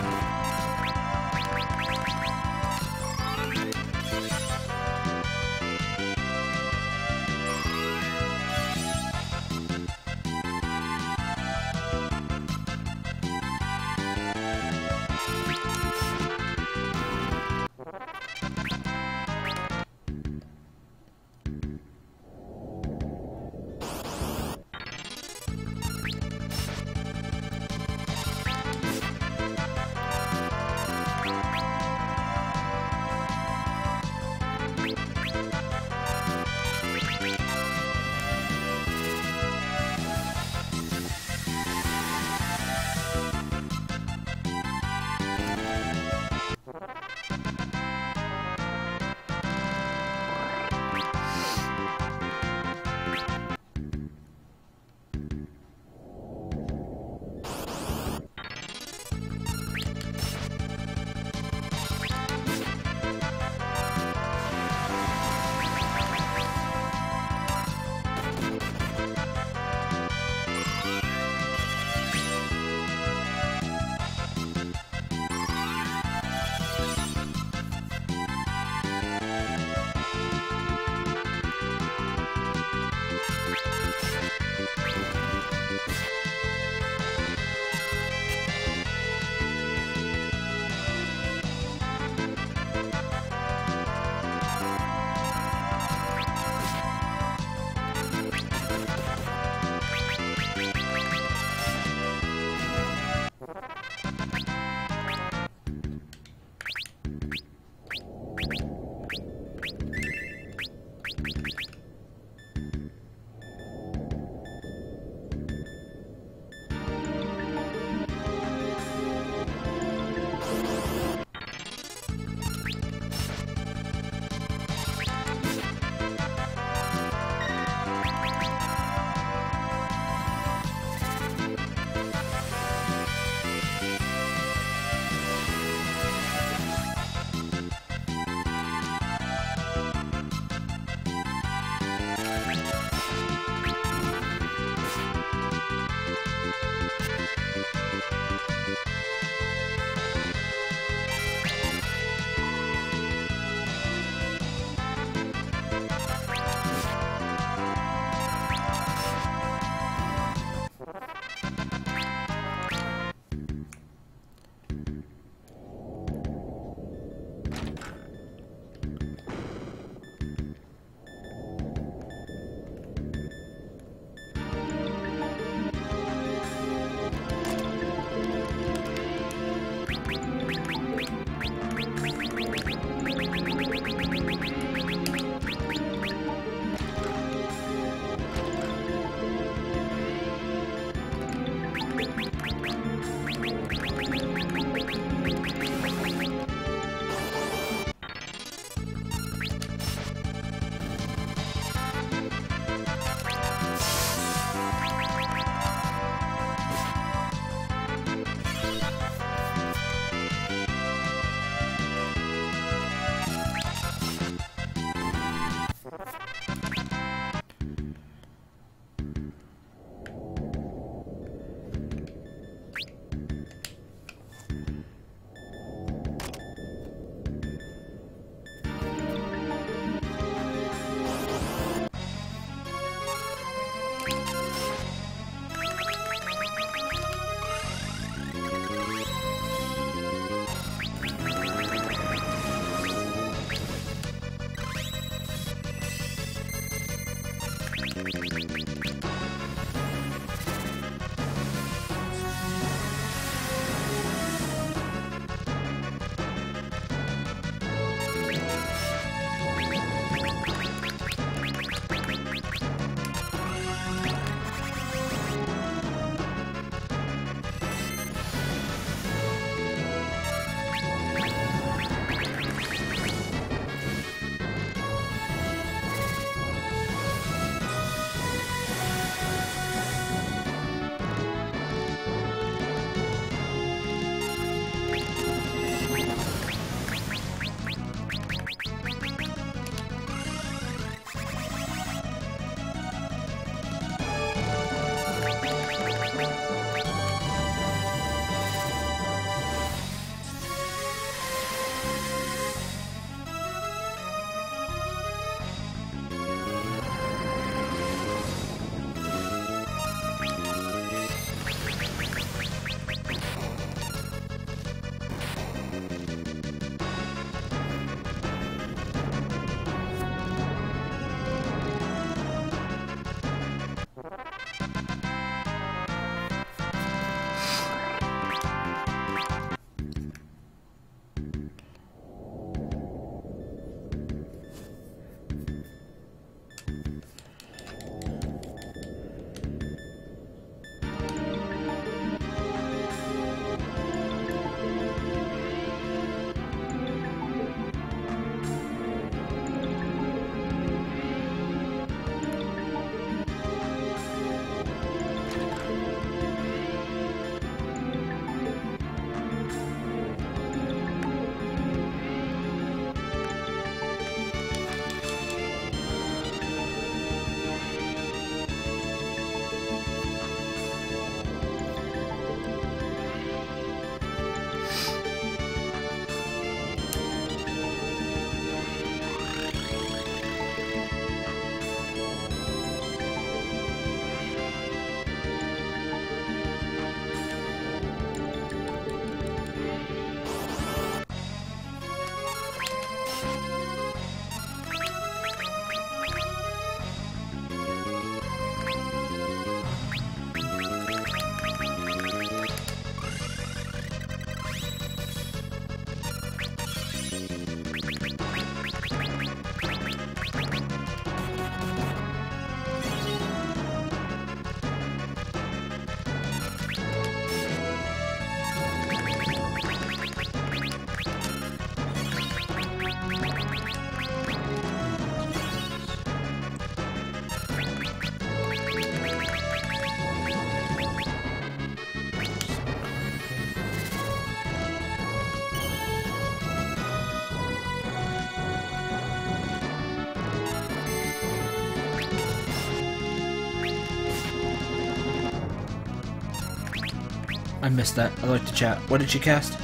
I missed that. I'd like to chat. What did you cast? I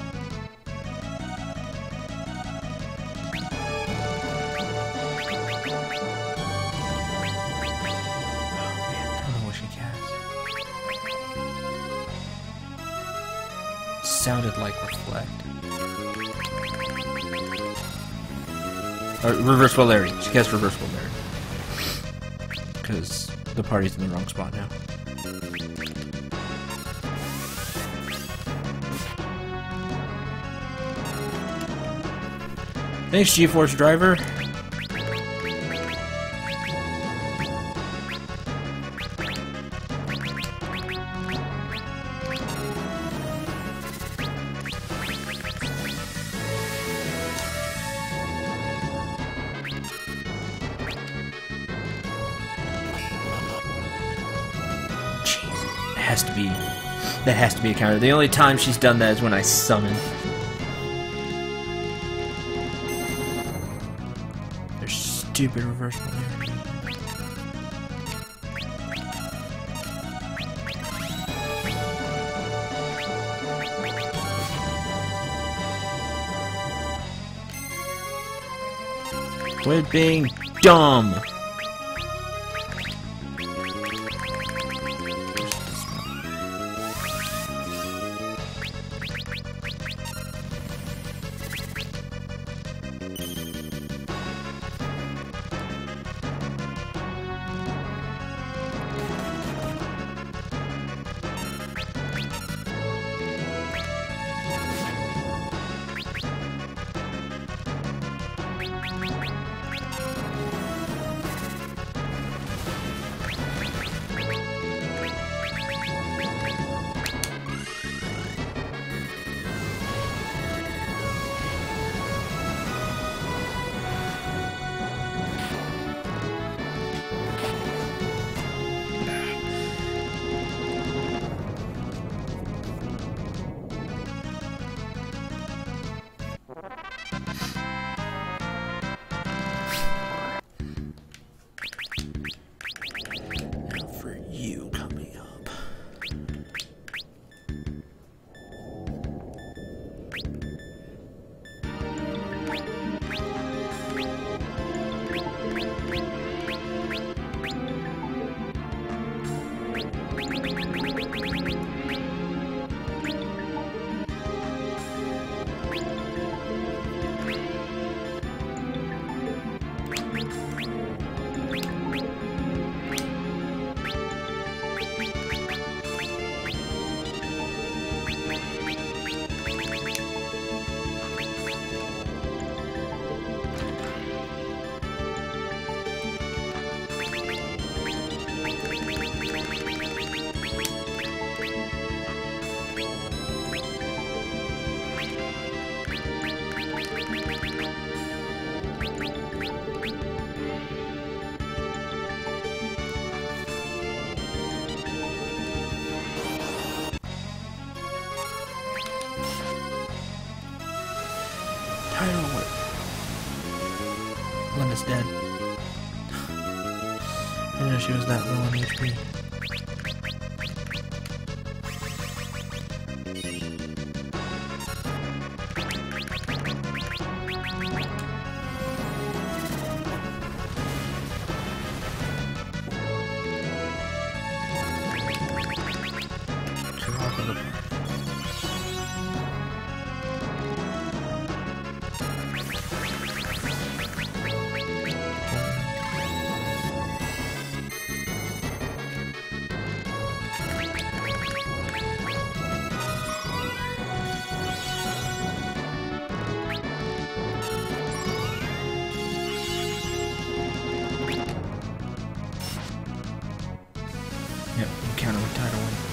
don't know what she cast. Sounded like Reflect. Reverse Polarity. She cast Reverse Polarity. Because the party's in the wrong spot now. Thanks, GeForce Driver. has to be a counter. The only time she's done that is when I summon. There's stupid reversible there. Quit being dumb. Linda's dead. I didn't know she was that low on HP. Yep, encounter with Tidal Wave.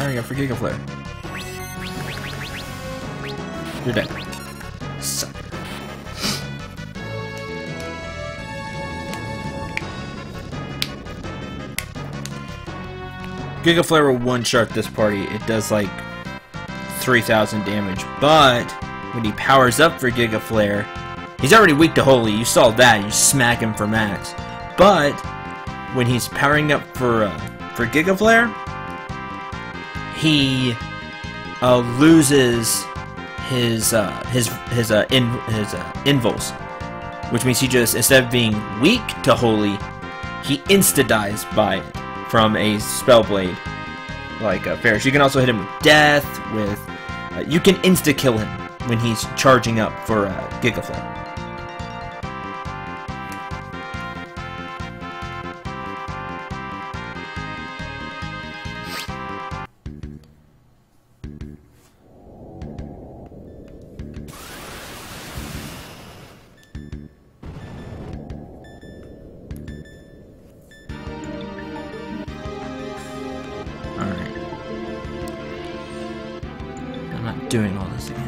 powering up for Giga Flare. You're dead. Sucker. Giga Flare will one-shot this party. It does like 3,000 damage, but when he powers up for Giga Flare, he's already weak to Holy. You saw that. You smack him for max. But when he's powering up for Giga Flare, he loses his invuls, which means he just, instead of being weak to Holy, he insta-dies by it from a spell blade like Ferris. You can also hit him with Death. With you can insta-kill him when he's charging up for Giga Flare. Doing all this again.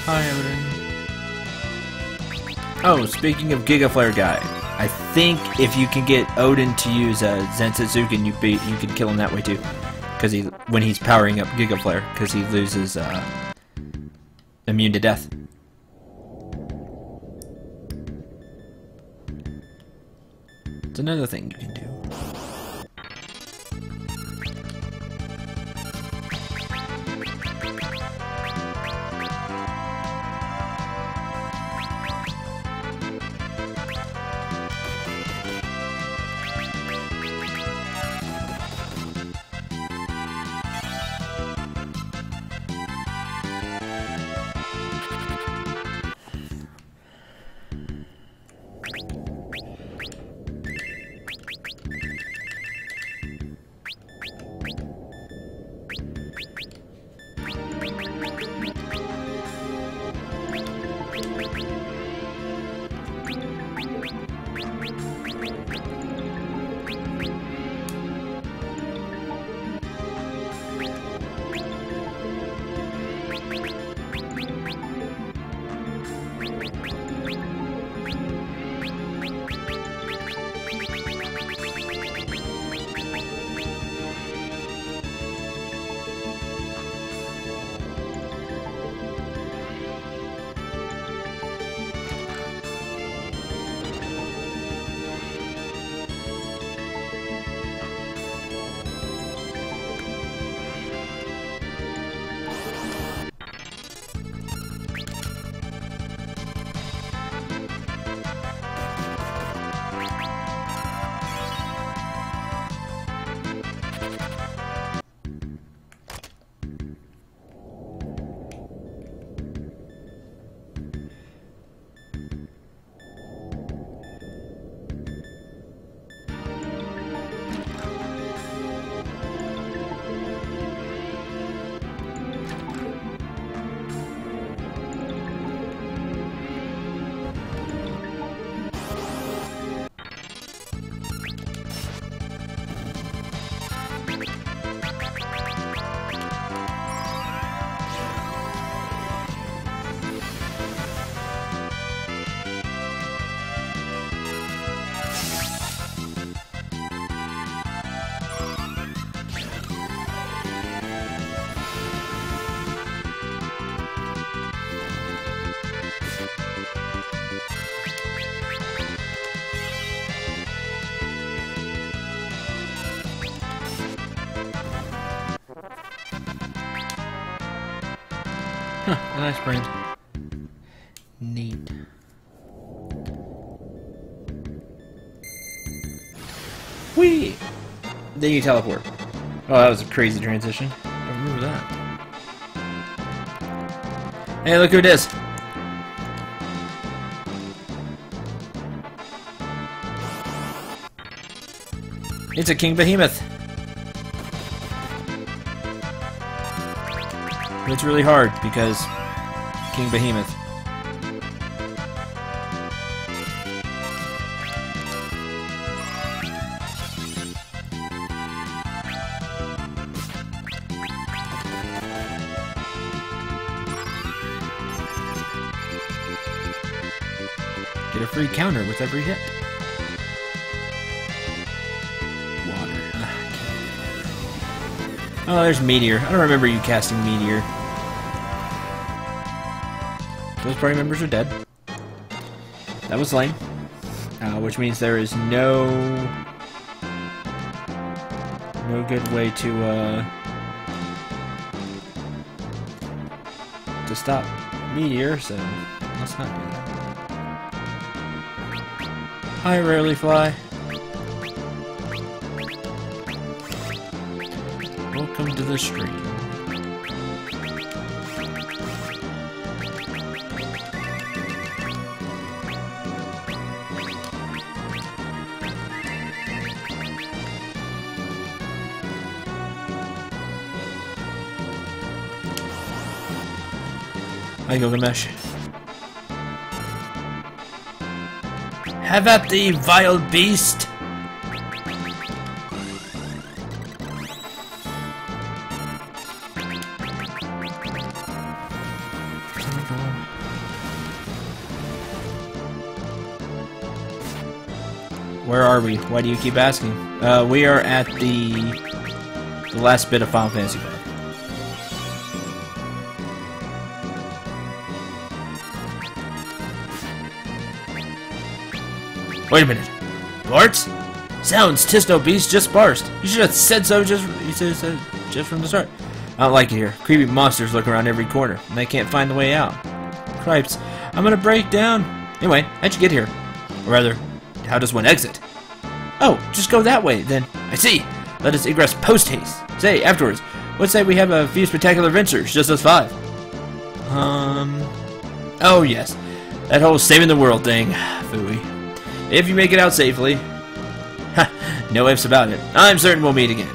Hi, Odin. Oh, speaking of Giga Flare guy, I think if you can get Odin to use Zensetsuken, you can kill him that way too. Because when he's powering up Giga Flare, because he loses immune to death. It's another thing you can do. Huh, a nice brain. Neat. Whee! Then you teleport. Oh, that was a crazy transition. I remember that. Hey, look who it is. It's a King Behemoth. It's really hard because King Behemoth. Get a free counter with every hit. Water. Oh, there's Meteor. I don't remember you casting Meteor. Those party members are dead. That was lame. Which means there is no good way to stop Meteor, so let's not do that. I rarely fly. Welcome to the stream. Hi, Gilgamesh. Have at thee, vile beast! Where are we? Why do you keep asking? We are at the last bit of Final Fantasy V. Wait a minute. Lords? Sounds Tisto Beast just barst. You should have said so just from the start. I don't like it here. Creepy monsters look around every corner, and they can't find the way out. Cripes. I'm gonna break down. Anyway, how'd you get here? Or rather, how does one exit? Oh, just go that way, then. I see. Let us egress post-haste. Say, afterwards, let's say we have a few spectacular adventures, just us 5. Oh yes. That whole saving the world thing. Phooey. If you make it out safely. Ha, no ifs about it. I'm certain we'll meet again.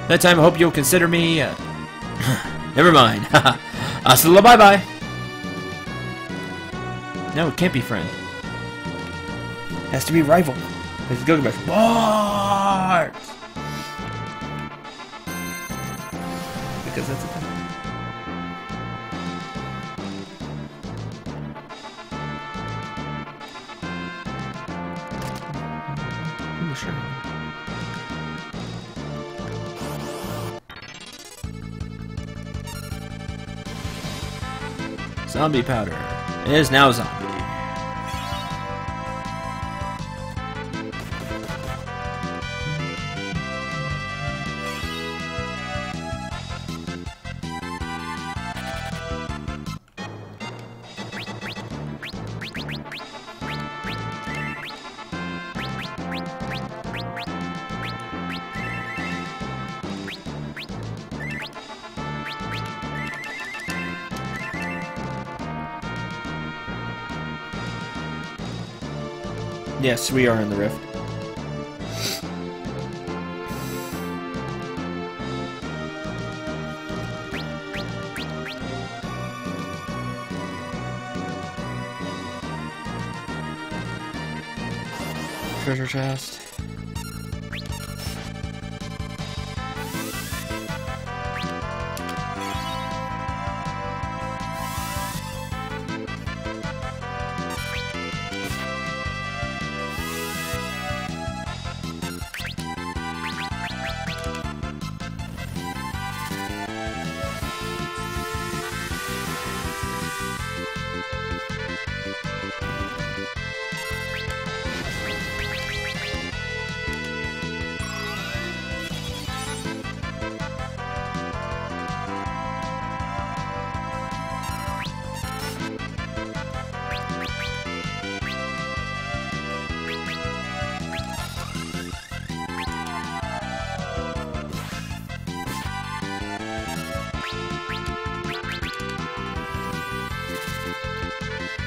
That time I hope you'll consider me, never mind. Haha. Hasta la bye-bye. No, it can't be friend. It has to be rival. Let's go back. Bars! Because that's a thing. Sure. Zombie powder. It is now zombie. Yes, we are in the rift. Treasure chest.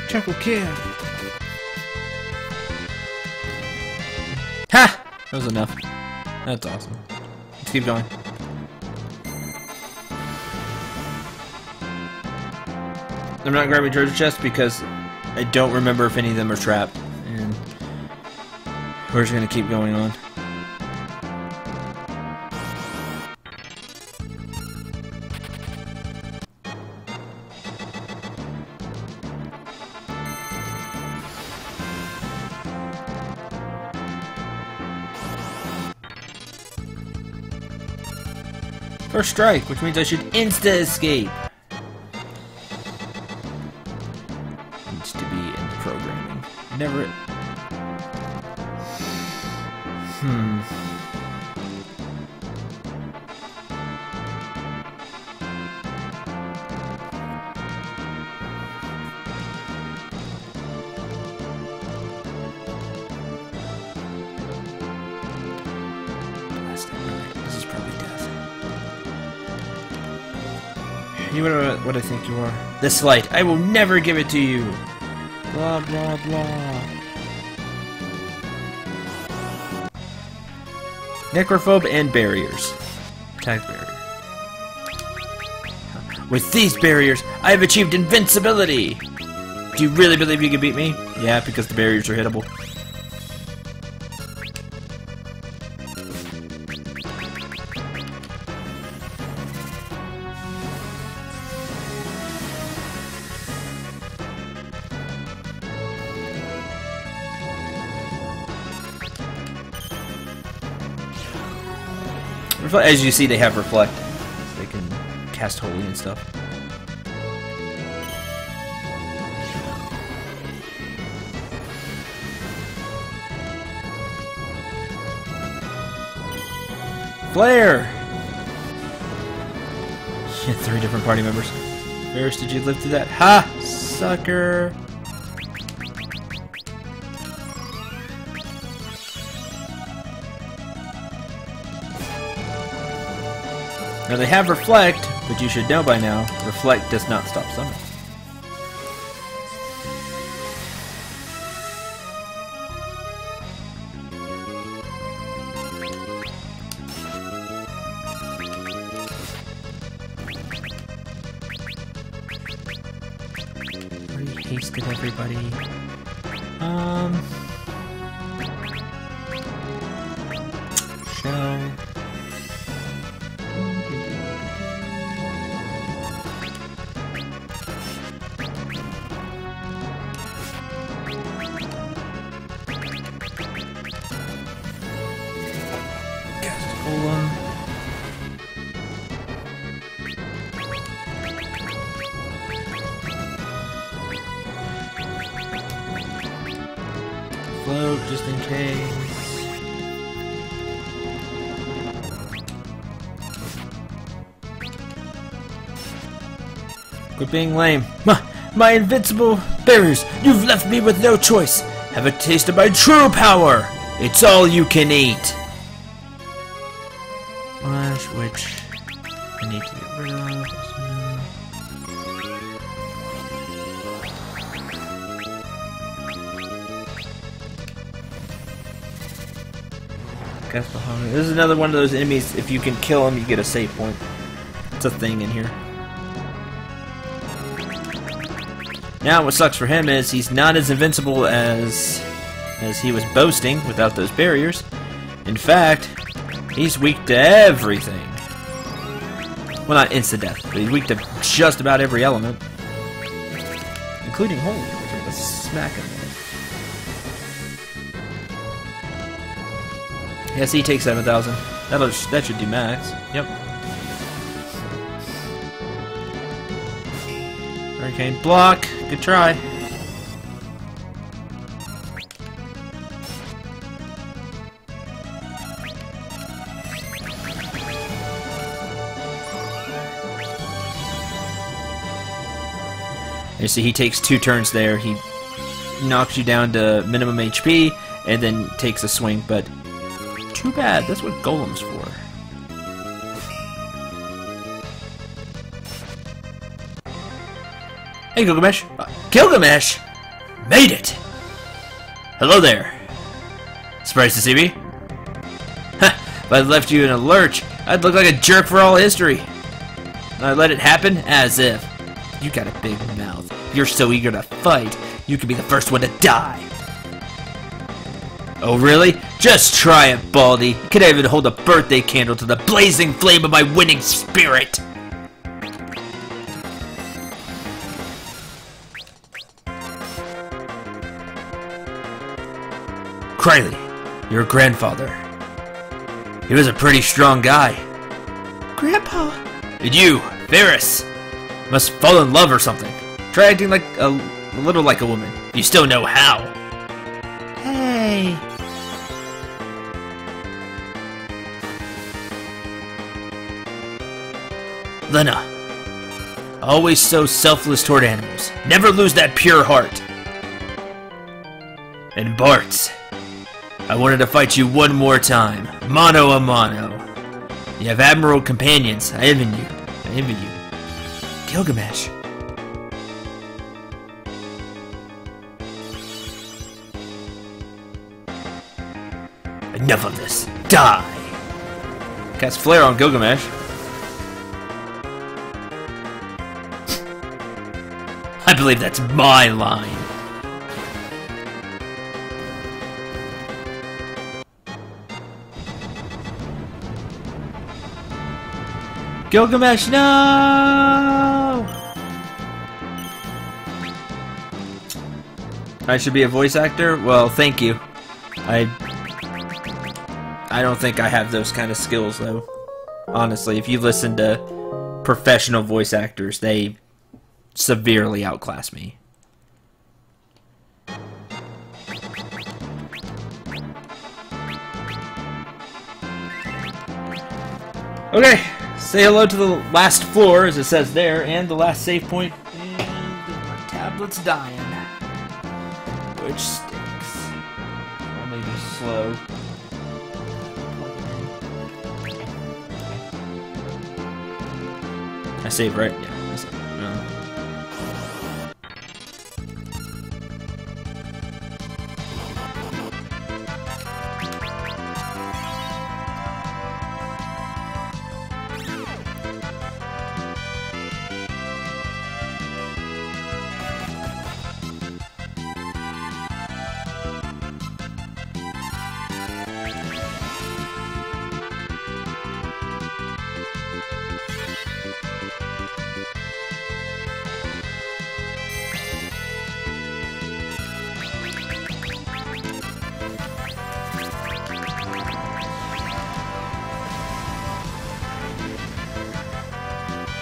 Chocolate kid. Ha! That was enough. That's awesome. Let's keep going. I'm not grabbing treasure chests because I don't remember if any of them are trapped. And we're just gonna keep going on. First strike, which means I should insta-escape. Needs to be in the programming. Never... This is probably death. You are what I think you are. This light, I will never give it to you. Blah, blah, blah. Necrophobe and barriers. Attack barrier. With these barriers, I have achieved invincibility. Do you really believe you can beat me? Yeah, because the barriers are hittable. As you see, they have reflect. They can cast holy and stuff. Flare! Yeah, 3 different party members. Varys, did you live through that? Ha! Sucker! Now they have Reflect, but you should know by now, Reflect does not stop summoning. Already hasted everybody. Shell. Float just in case. Quit being lame. My invincible bearers, you've left me with no choice. Have a taste of my true power. It's all you can eat. Flash, which I need to get rid of. This is another one of those enemies, if you can kill him, you get a save point. It's a thing in here. Now, what sucks for him is he's not as invincible as he was boasting without those barriers. In fact, he's weak to everything. Well, not insta-death, but he's weak to just about every element. Including holy, which are the smack him. Yes, he takes 7,000. That should do max. Yep. Hurricane block. Good try. You see, he takes 2 turns there. He knocks you down to minimum HP and then takes a swing, but too bad. That's what Golem's for. Hey, Gilgamesh. Gilgamesh! Made it! Hello there. Surprised to see me? If I left you in a lurch, I'd look like a jerk for all history. And I let it happen as if. You got a big mouth. You're so eager to fight, you could be the first one to die. Oh really? Just try it, Baldy. Could I even hold a birthday candle to the blazing flame of my winning spirit? Criley, your grandfather. He was a pretty strong guy. Grandpa. And you, Varys, must fall in love or something. Try acting like a little like a woman. You still know how. Hey. Lena, always so selfless toward animals. Never lose that pure heart. And Bart, I wanted to fight you one more time, mano a mano. You have admirable companions. I envy you. I envy you. Gilgamesh. Enough of this. Die. Cast Flare on Gilgamesh. I believe that's my line. Gilgamesh, no! I should be a voice actor? Well, thank you. I don't think I have those kind of skills, though. Honestly, if you listen to professional voice actors, they severely outclass me. Okay, say hello to the last floor, as it says there, and the last save point, and my tablet's dying, which stinks. Or maybe slow. I saved, right? Yeah, I saved. No.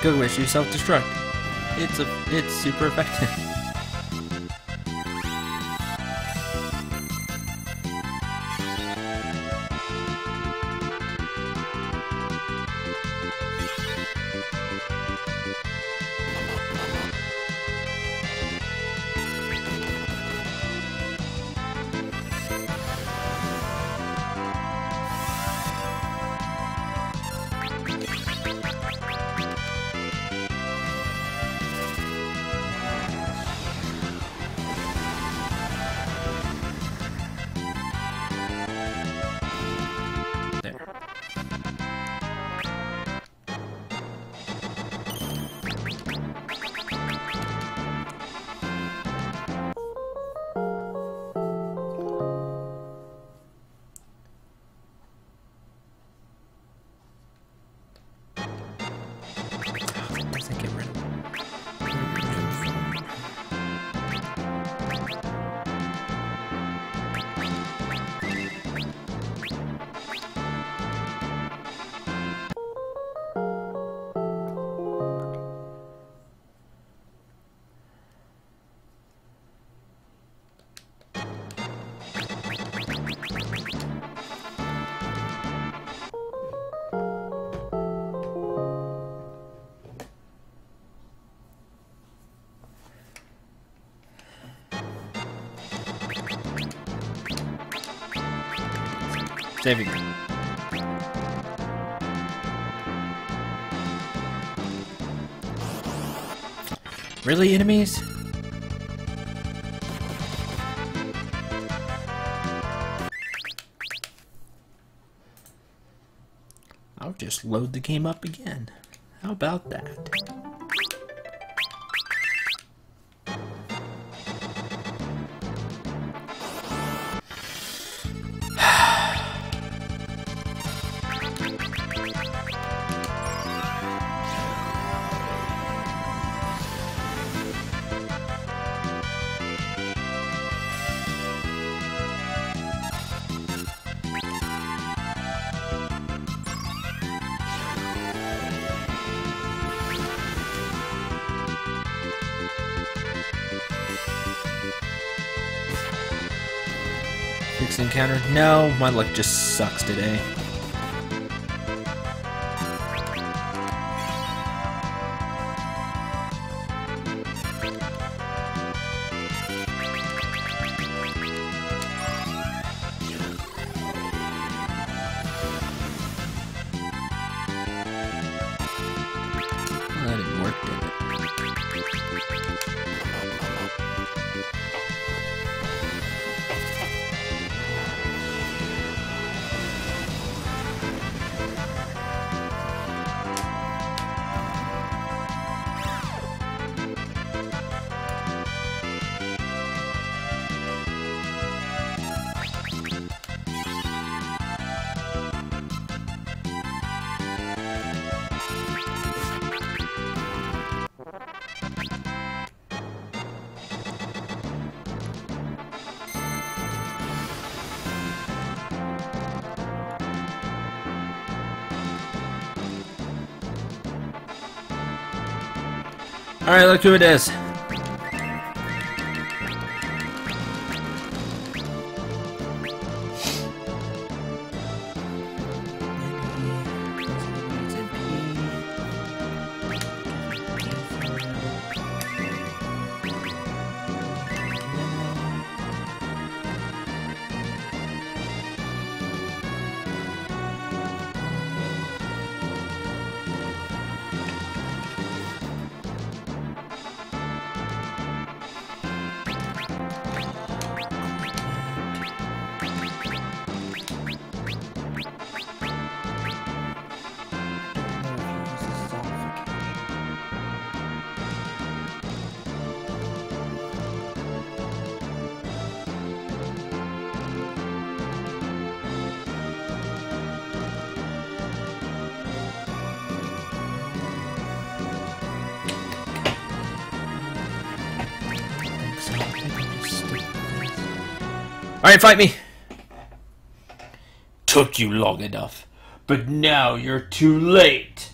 Good wish you self-destruct. It's super effective. Saving. Really, enemies? I'll just load the game up again. How about that? Fix encounter? No, my luck just sucks today. That didn't work, did it? Alright, look who it is. Alright, fight me! Took you long enough, but now you're too late!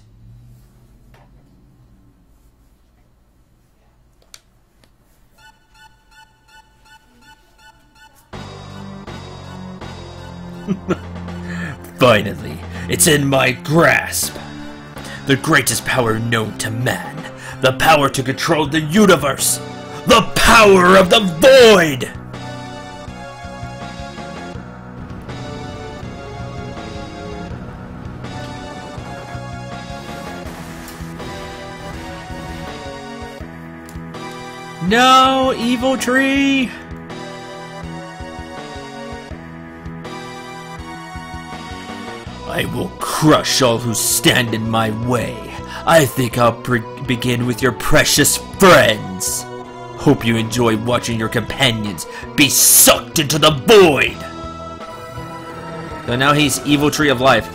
Finally, it's in my grasp! The greatest power known to man. The power to control the universe! The power of the void! No, evil tree! I will crush all who stand in my way. I think I'll begin with your precious friends. Hope you enjoy watching your companions be sucked into the void! So now he's evil tree of life.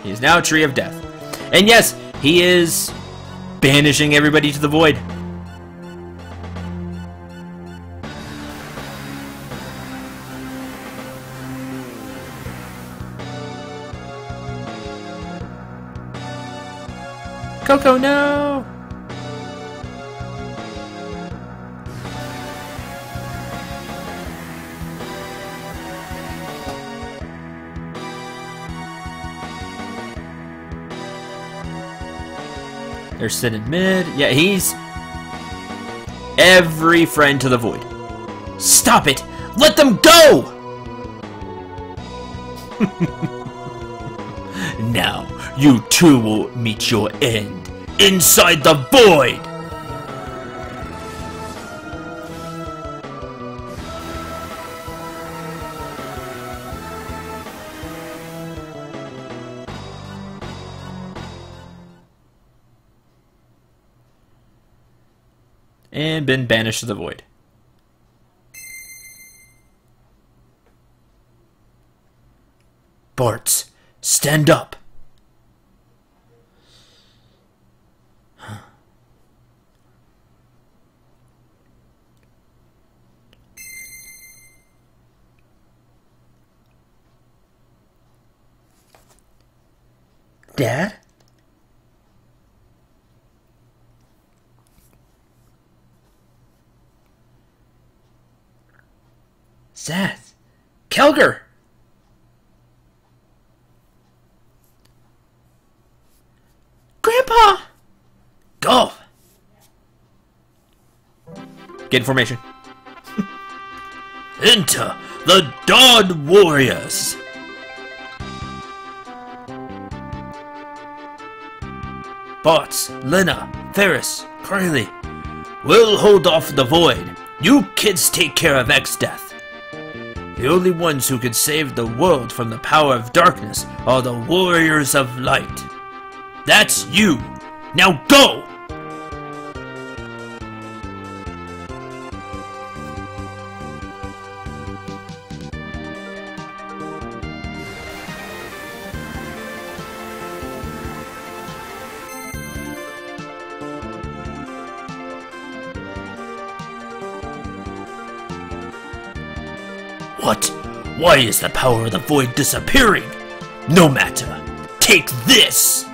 He is now a tree of death. And yes, he is banishing everybody to the void. Coco, no! They're sitting mid. Yeah, he's every friend to the void. Stop it! Let them go! Now, you too will meet your end inside the void! And been banished to the void. Bartz, stand up! Dad? Seth! Kelger! Grandpa! Golf! Get information. Enter the Dawn Warriors! Bartz, Lena, Ferris, Criley. We'll hold off the void. You kids take care of X-Death. The only ones who can save the world from the power of darkness are the Warriors of Light. That's you! Now go! What? Why is the power of the void disappearing? No matter. Take this!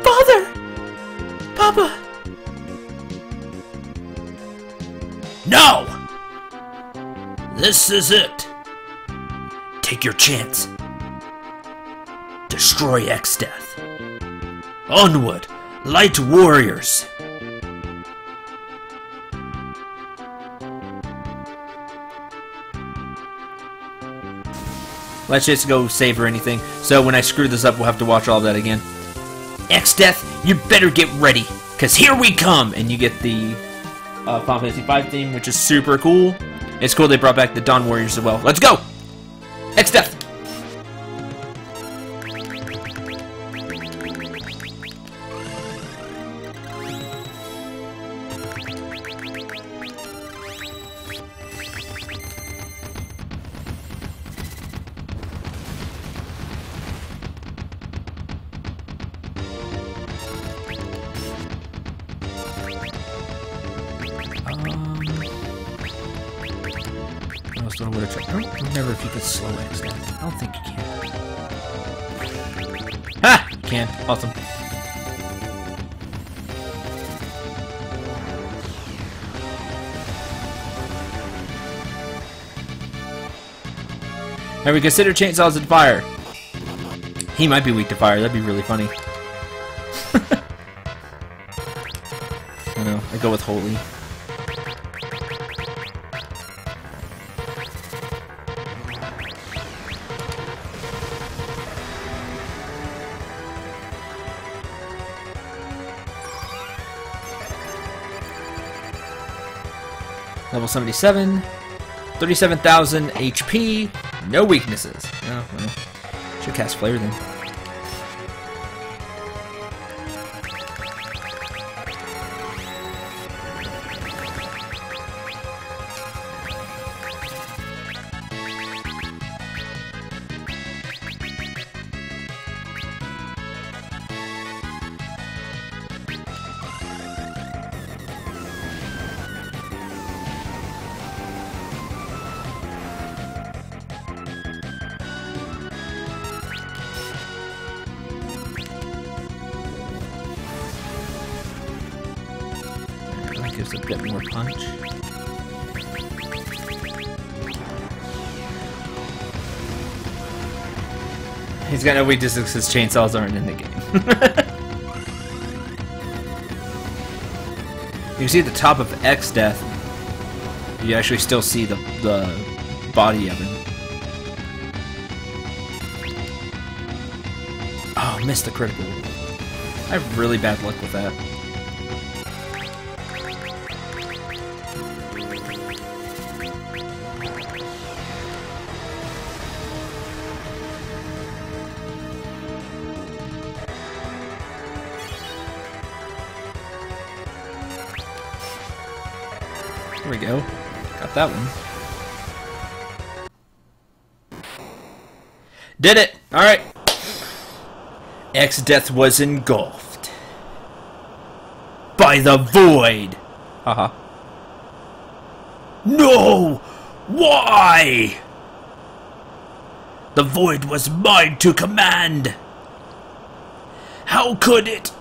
Father! Papa! No! This is it. Take your chance. Destroy X-Death. Onward, light warriors! Let's just go save or anything. So when I screw this up, we'll have to watch all that again. X-Death, you better get ready, because here we come! And you get the Final Fantasy V theme, which is super cool. It's cool they brought back the Dawn Warriors as well. Let's go! X-Death! I don't remember if you could slow X down. I don't think you can. Ha! You can. Awesome. Have we considered chainsaws and fire? He might be weak to fire. That'd be really funny. I know. I go with holy. Level 77, 37,000 HP, no weaknesses. Oh, well, should cast Flare then. Gives a bit more punch. He's got no weaknesses because his chainsaws aren't in the game. You can see at the top of X-Death, you actually still see the body of him. Oh, missed the critical. I have really bad luck with that. There we go. Got that one. Did it! Alright. X-Death was engulfed by the void. Haha. No! Why? The void was mine to command. How could it?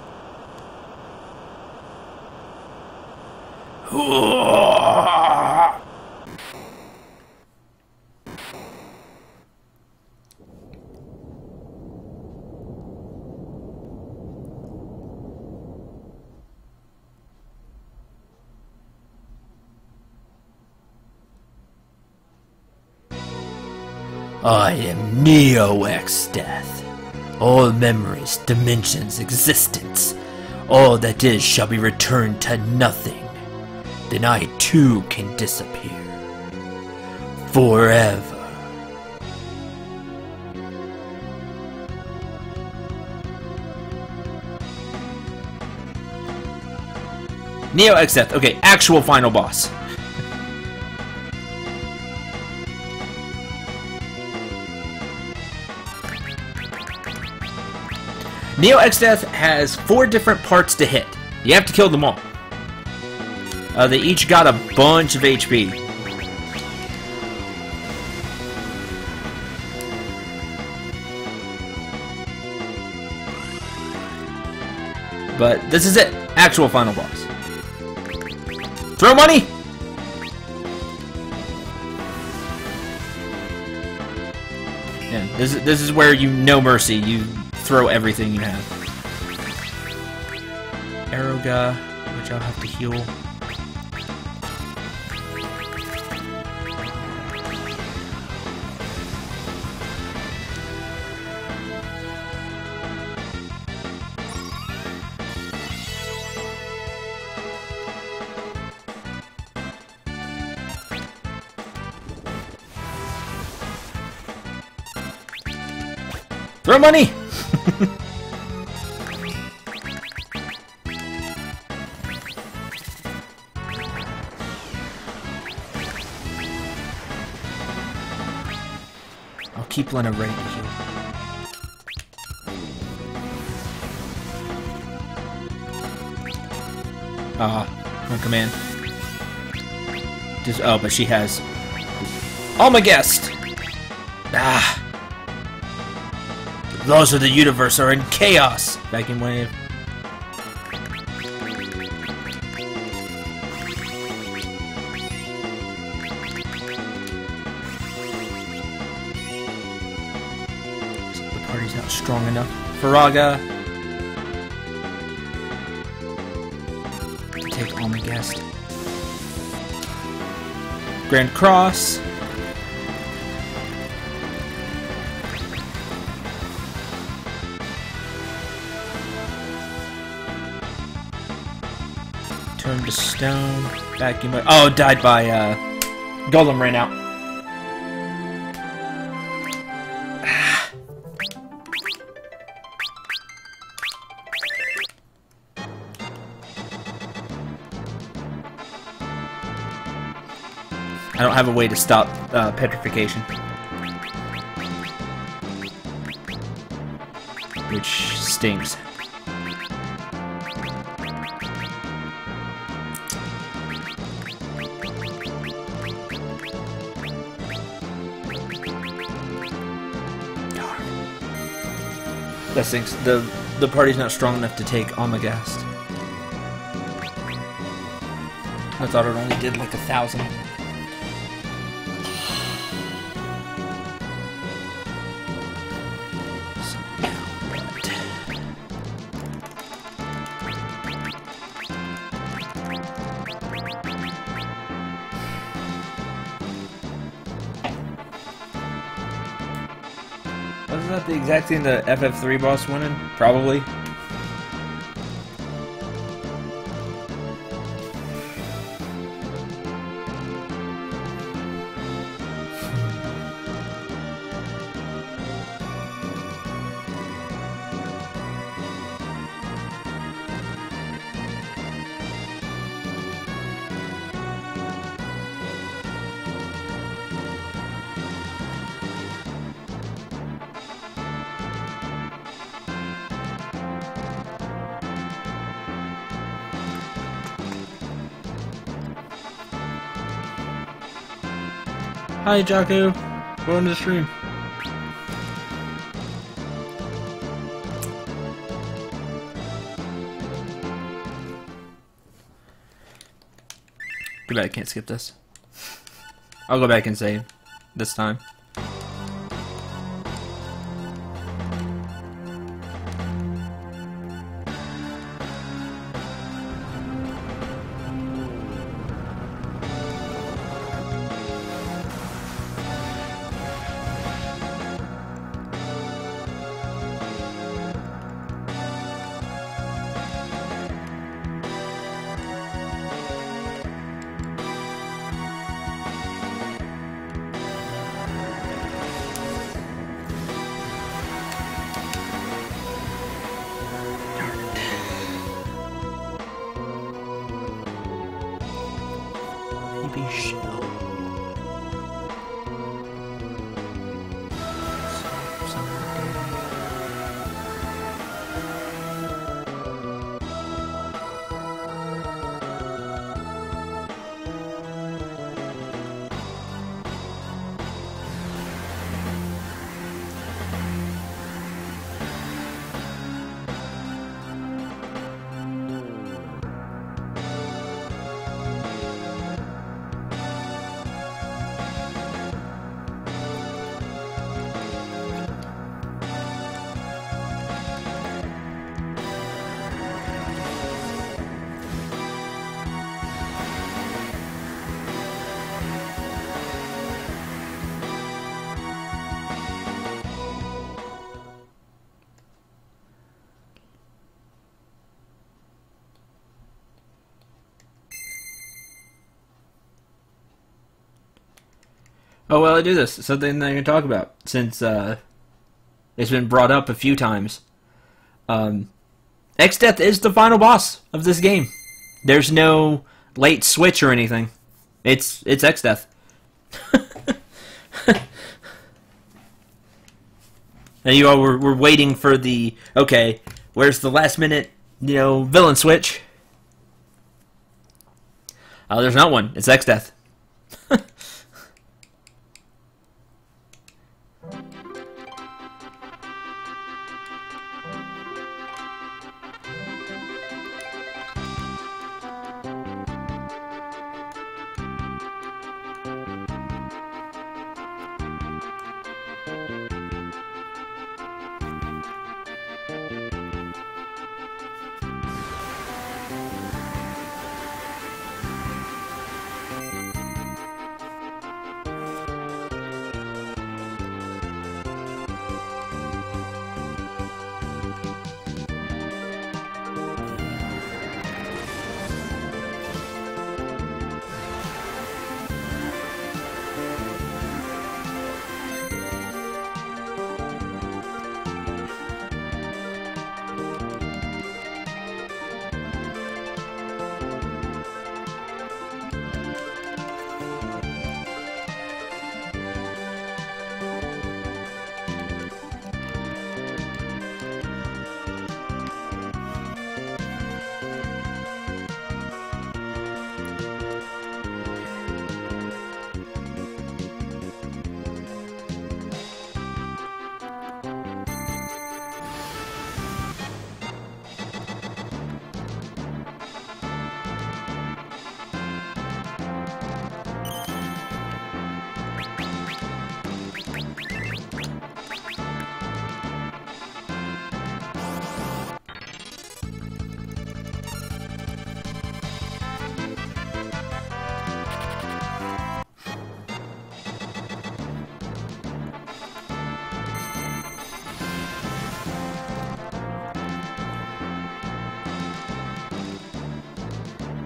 I am Neo X-Death. All memories, dimensions, existence, all that is shall be returned to nothing. Then I too can disappear. Forever. Neo X-Death. Okay, actual final boss. Neo X-Death has 4 different parts to hit. You have to kill them all. They each got a bunch of HP. But this is it. Actual final boss. Throw money! Yeah, this is where you no mercy. You throw everything you have. Aeroga, which I'll have to heal. Throw money! I'll keep Lena ready to heal. On command. Just, oh, but she has... Almagest! Ah! The laws of the universe are in chaos! Vacuum wave. The party's not strong enough. Faraga. Take Almagest. Grand Cross. Turn to stone. Vacuum. Oh, died by Golem ran out. I don't have a way to stop petrification, which stinks. That stinks. The party's not strong enough to take Almagast. I thought it only did like 1,000. Wasn't that the exact thing the FF3 boss wanted? Probably. Hi, Jaco. Going to the stream. Too bad I can't skip this. I'll go back and save this time. Oh, well, I do this. Something that I can talk about, since it's been brought up a few times. X-Death is the final boss of this game. There's no late switch or anything. It's X-Death. And you all were waiting for the, okay, where's the last minute, villain switch? There's not one. It's X-Death.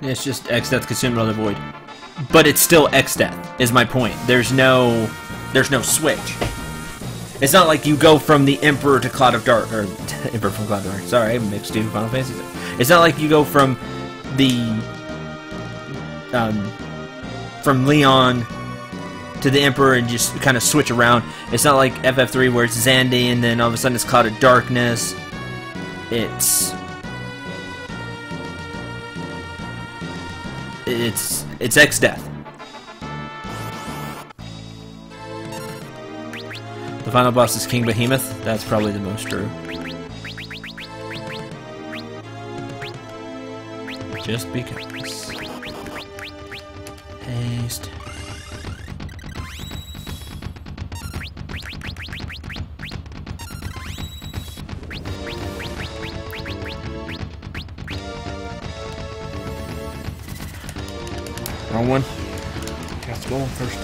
It's just X-Death consumed by the void. But it's still X-Death, is my point. There's no switch. It's not like you go from the Emperor to Cloud of Dark, or Emperor from Cloud of Dark. Sorry, I mixed two Final Fantasy. It's not like you go from Leon to the Emperor and just kind of switch around. It's not like FF3 where it's Xande and then all of a sudden it's Cloud of Darkness. It's X-Death. The final boss is King Behemoth. That's probably the most true. Just because. Haste. Wrong one. Have to go on first.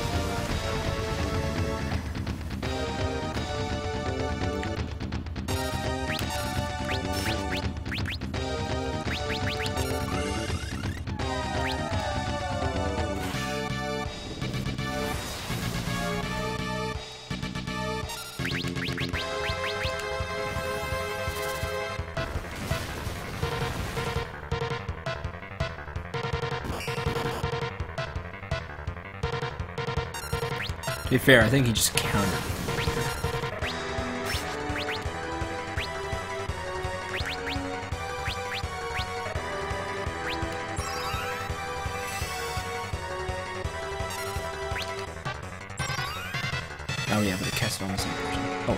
To be fair, I think he just countered. Oh yeah, but it cast it on the same person. Oh.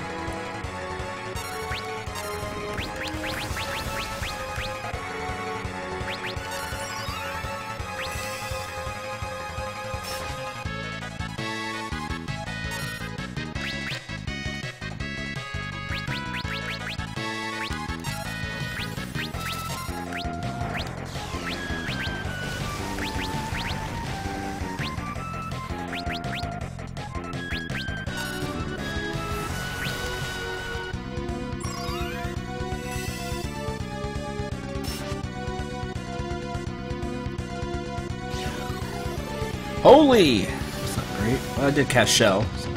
Holy! That's not great. great. Well, I did cast Shell. So.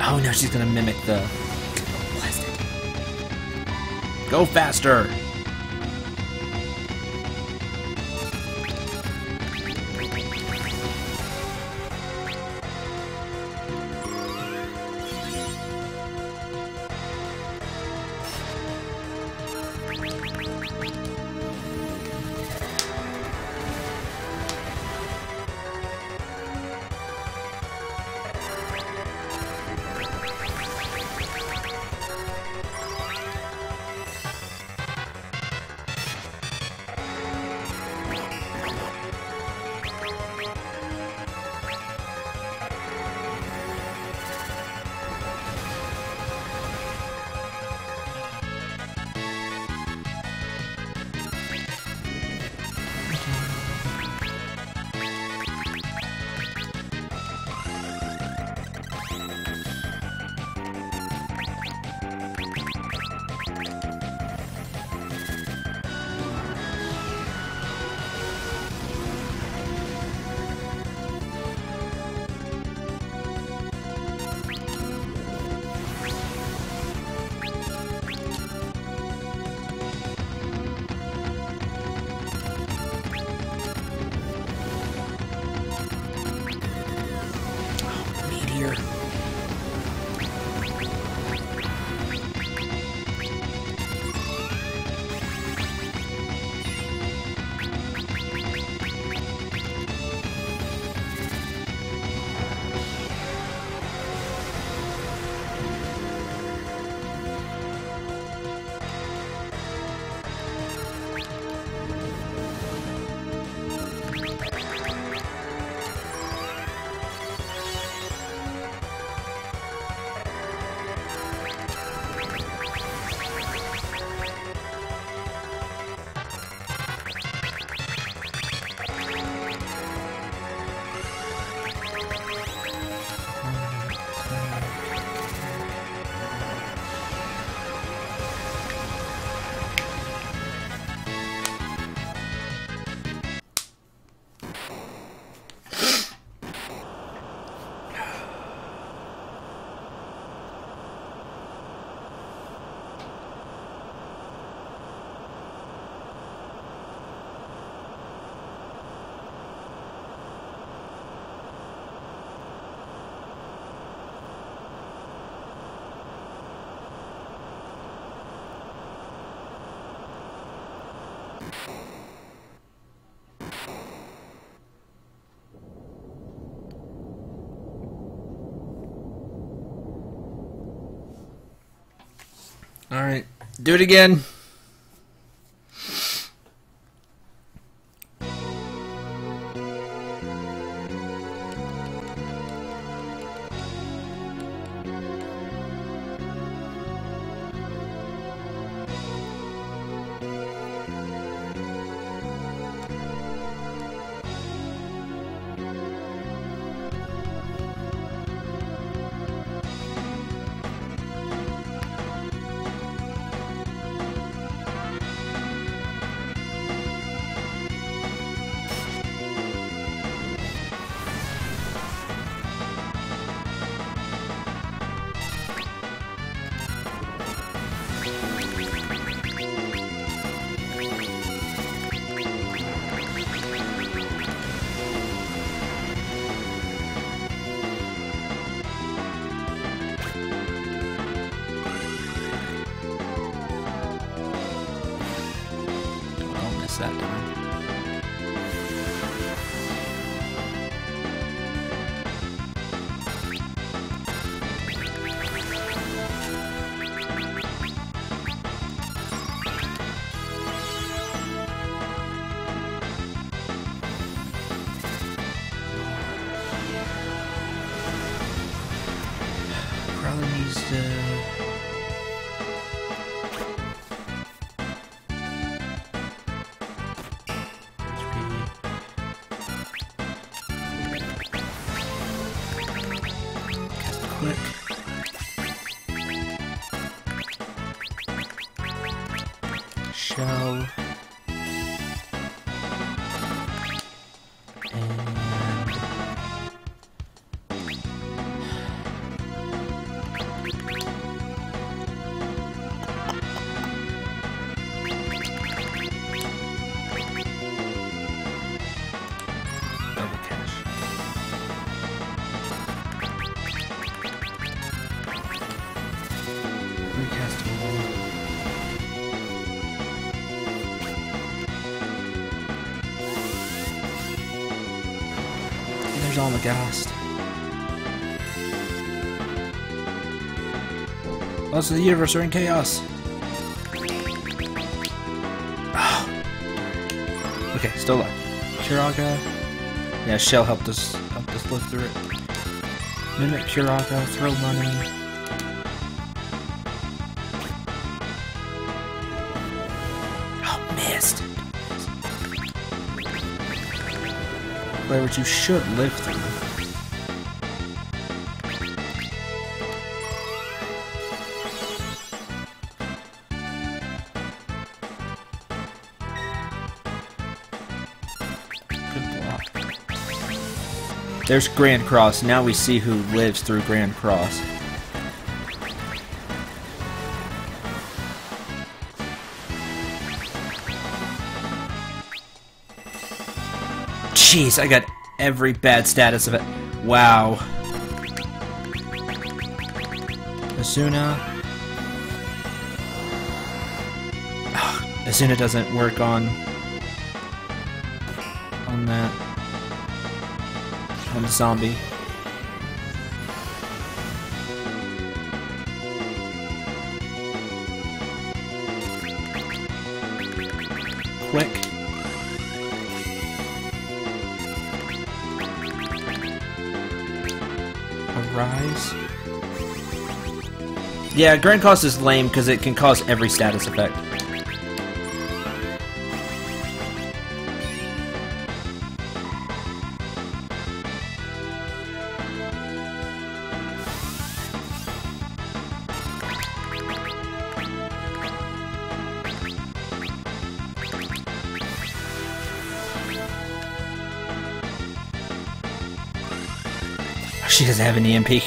Oh no, she's gonna mimic the plastic. Go faster! Here. Alright, do it again. That time. Probably needs to. shell. There's all the ghast. Lots of the universe are in chaos. Oh. Okay, still alive. Kiraga. Yeah, Shell helped us live through it. Mimic Kiraga, throw money. Oh, missed. Play what you should live through. Good block. There's Grand Cross. Now we see who lives through Grand Cross. Jeez, I got every bad status of it. Wow. Asuna. Oh, Asuna doesn't work on that. On the zombie. Quick. Rise. Yeah, Grand Cross is lame because it can cause every status effect. She doesn't have an EMP.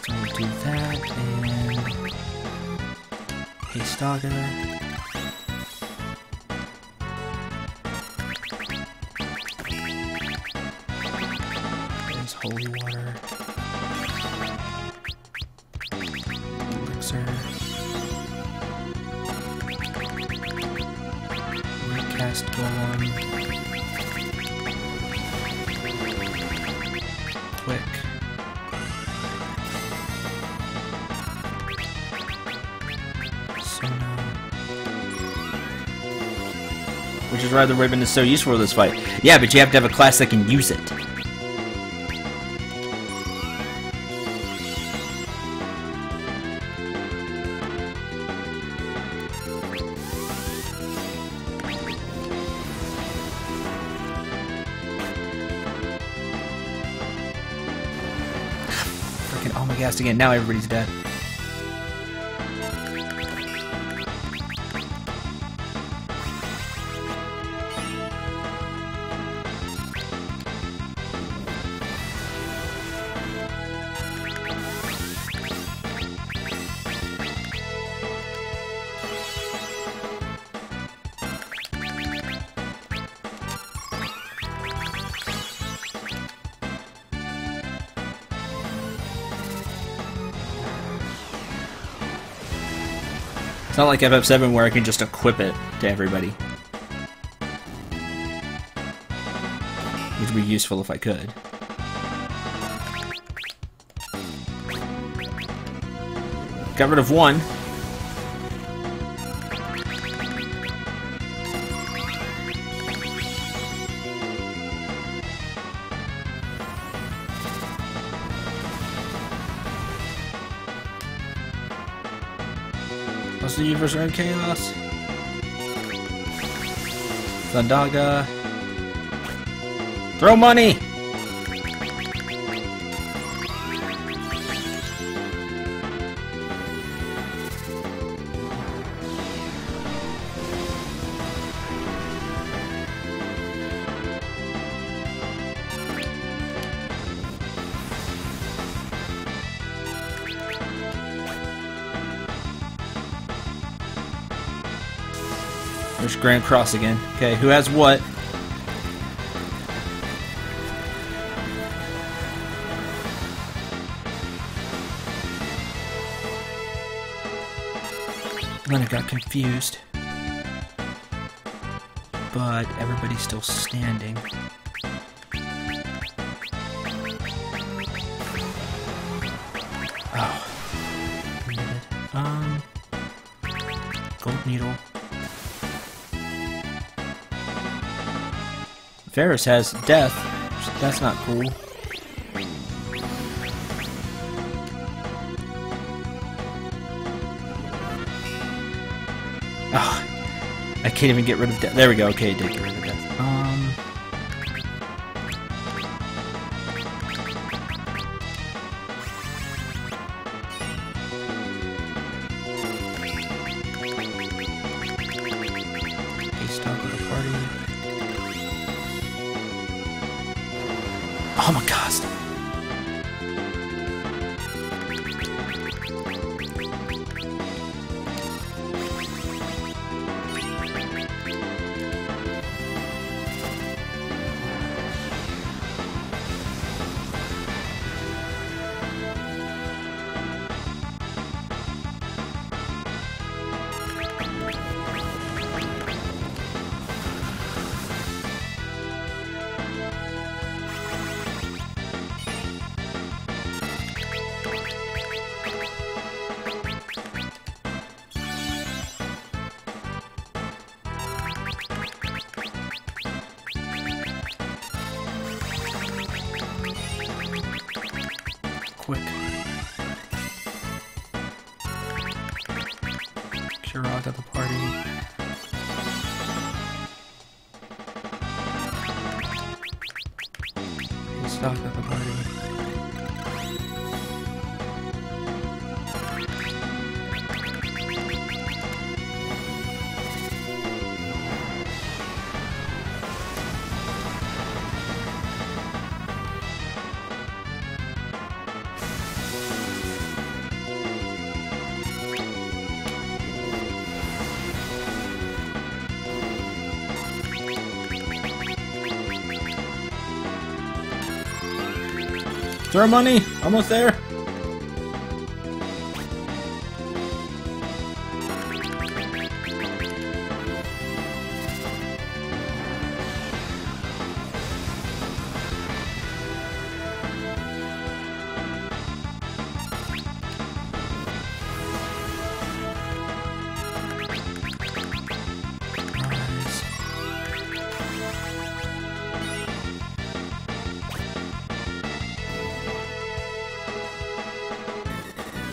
So we'll do that and Haste Dogger. There's Holy Water. Elixir. Cast Golem. Quick. Sona. Which is why the ribbon is so useful for this fight. Yeah, but you have to have a class that can use it. Oh my gosh, again, now everybody's dead. It's not like FF7 where I can just equip it to everybody. Which would be useful if I could. Got rid of one. What's the universe around chaos? Zandaga. Throw money! There's Grand Cross again. Okay, who has what? Then I got confused. But everybody's still standing. Oh. Gold needle. Ferris has death. That's not cool. Oh, I can't even get rid of death. There we go. Okay, I did get rid of death. Oh my god. Quick. Kirog at the party. Stock at the party. Throw money! Almost there!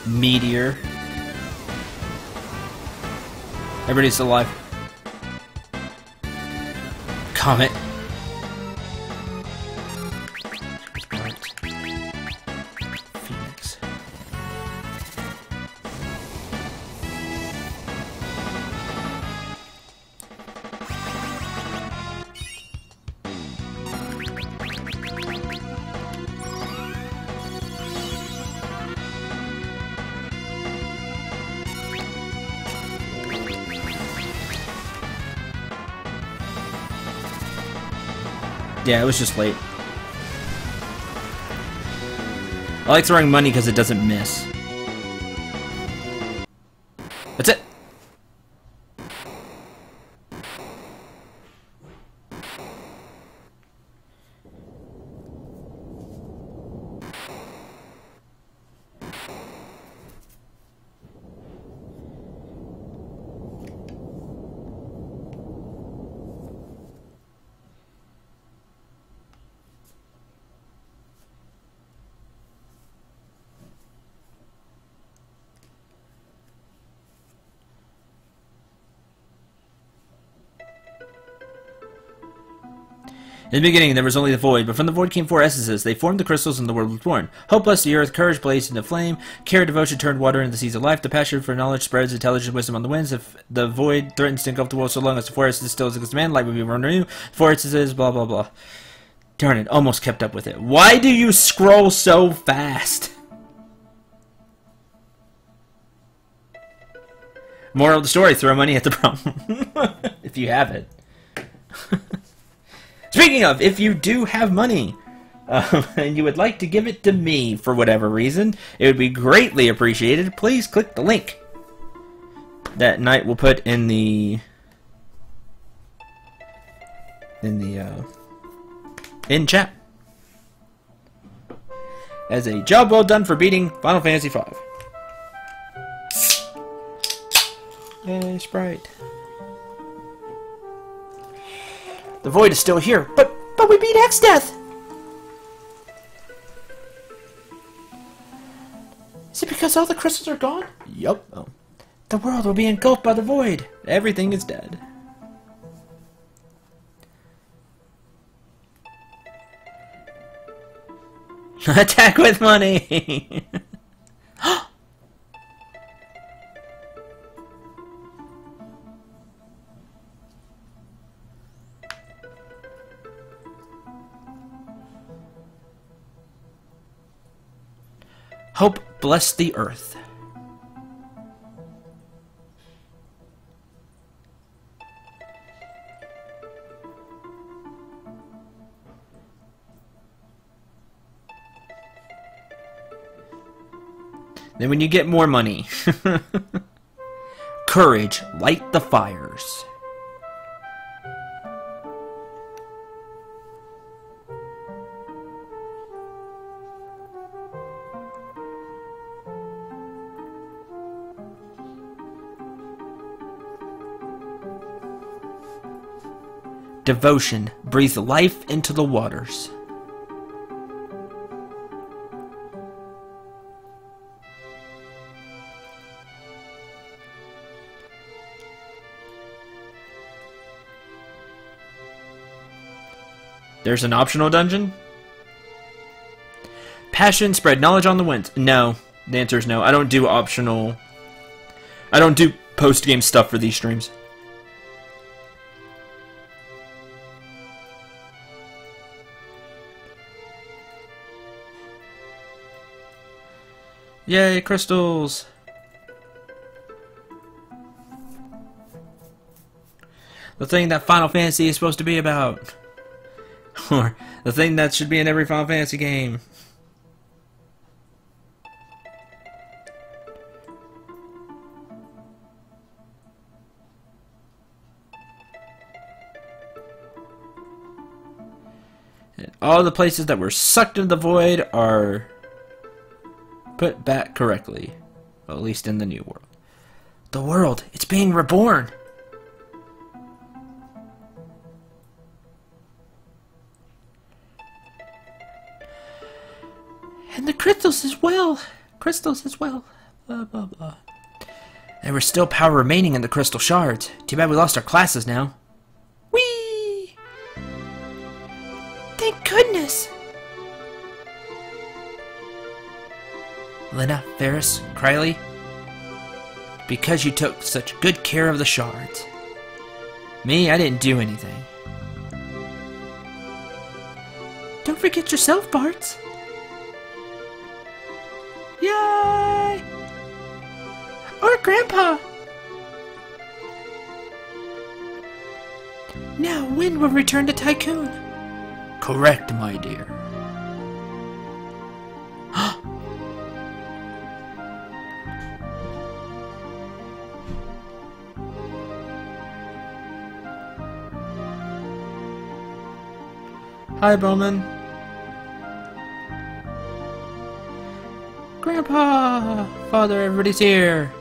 Meteor. Everybody's still alive. Comet. Phoenix. Yeah, it was just late. I like throwing money because it doesn't miss. That's it. In the beginning, there was only the void, but from the void came four essences. They formed the crystals, and the world was born. Hope blessed the earth, courage blazed into flame, care and devotion turned water into the seas of life, the passion for knowledge spreads intelligence and wisdom on the winds. If the void threatens to engulf the world so long as the four essences still exist man, light will be born anew. Four essences, blah blah blah. Darn it, almost kept up with it. Why do you scroll so fast? Moral of the story, throw money at the problem. if you have it. Speaking of, if you do have money, and you would like to give it to me for whatever reason, it would be greatly appreciated. Please click the link that Knight will put in the in chat as a job well done for beating Final Fantasy V. Yay, Sprite. The Void is still here, but we beat X-Death! Is it because all the crystals are gone? Yup. Oh. The world will be engulfed by the Void. Everything is dead. Attack with money! Hope bless the earth. Then when you get more money, courage, light the fires. Devotion, breathe life into the waters. There's an optional dungeon? Passion, spread knowledge on the winds. No. The answer is no. I don't do optional... I don't do post-game stuff for these streams. Yay, crystals! The thing that Final Fantasy is supposed to be about. Or the thing that should be in every Final Fantasy game. And all the places that were sucked into the void are put back correctly. Well, at least in the new world. The world, it's being reborn. And the crystals as well. Crystals as well. Blah, blah, blah. There was still power remaining in the crystal shards. Too bad we lost our classes now. Whee! Thank goodness! Lena, Ferris, Criley, because you took such good care of the shards. Me, I didn't do anything. Don't forget yourself, Bartz. Yay! Or Grandpa! Now, when will return to Tycoon? Correct, my dear. Hi, Bowman. Grandpa! Father, everybody's here.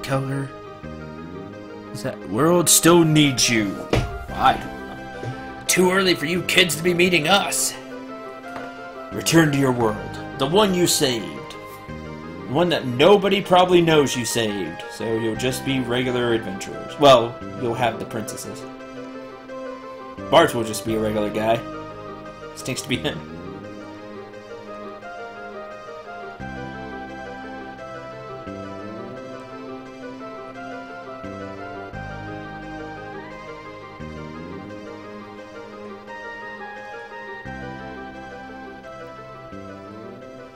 Keller. Is that world still needs you? I don't know. Too early for you kids to be meeting us. Return to your world. The one you saved. The one that nobody probably knows you saved. So you'll just be regular adventurers. Well, you'll have the princesses. Bart will just be a regular guy. Stinks to be him.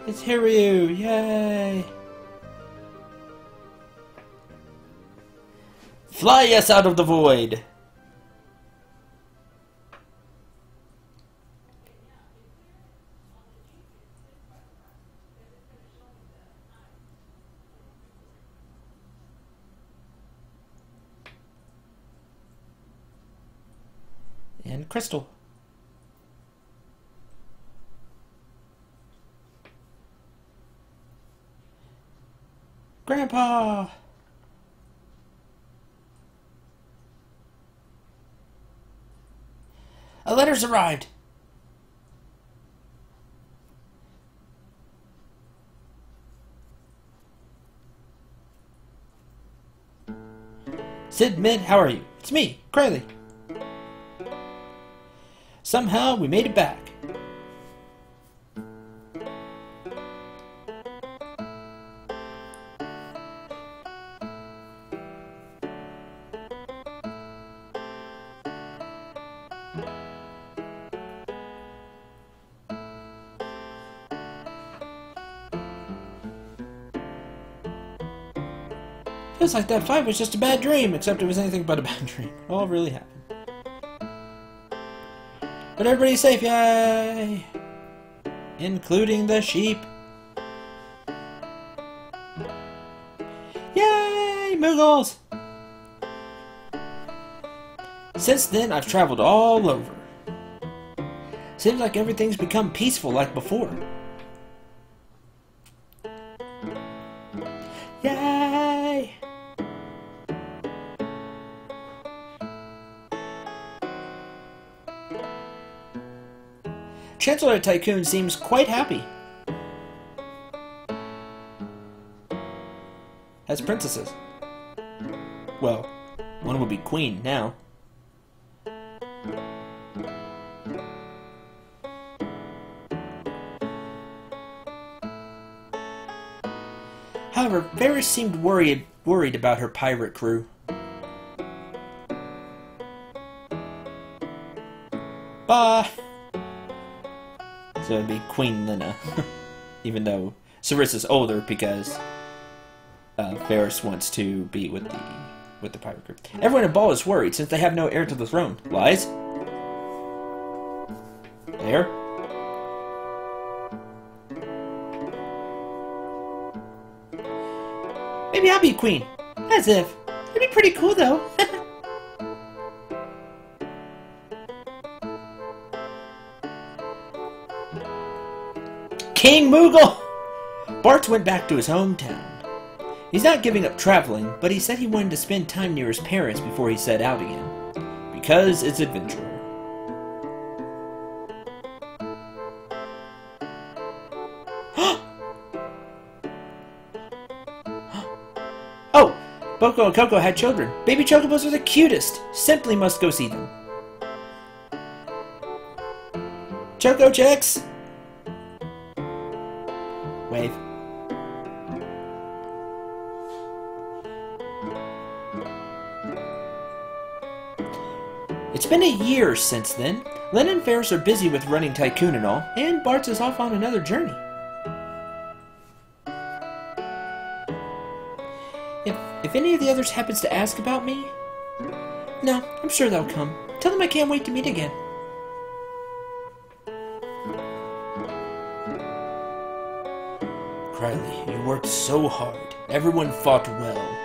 It's Hiryu! Yay! Fly us out of the void! And Crystal. Grandpa! A letter's arrived. Sid, Mid, how are you? It's me, Crayley. Somehow we made it back. Feels like that fight was just a bad dream, except it was anything but a bad dream. It all really happened. But everybody's safe, yay! Including the sheep. Yay, Moogles! Since then, I've traveled all over. Seems like everything's become peaceful like before. Yay! Chancellor Tycoon seems quite happy. Has princesses. Well, one would be queen now. However, Varys seemed worried about her pirate crew. Bye! So it'd be Queen Lena. Even though Sarissa's older because Varys wants to be with the pirate crew. Everyone in Ball is worried since they have no heir to the throne. Lies? There? Maybe I'll be queen. As if. It'd be pretty cool though. King Moogle! Bart went back to his hometown. He's not giving up traveling, but he said he wanted to spend time near his parents before he set out again. Because it's adventure. Oh! Boko and Coco had children. Baby chocobos are the cutest. Simply must go see them. Choco chicks! Wave. It's been a year since then. Len and Ferris are busy with running Tycoon and all, and Bart is off on another journey. If any of the others happens to ask about me, no, I'm sure they'll come. Tell them I can't wait to meet again. Criley, you worked so hard. Everyone fought well.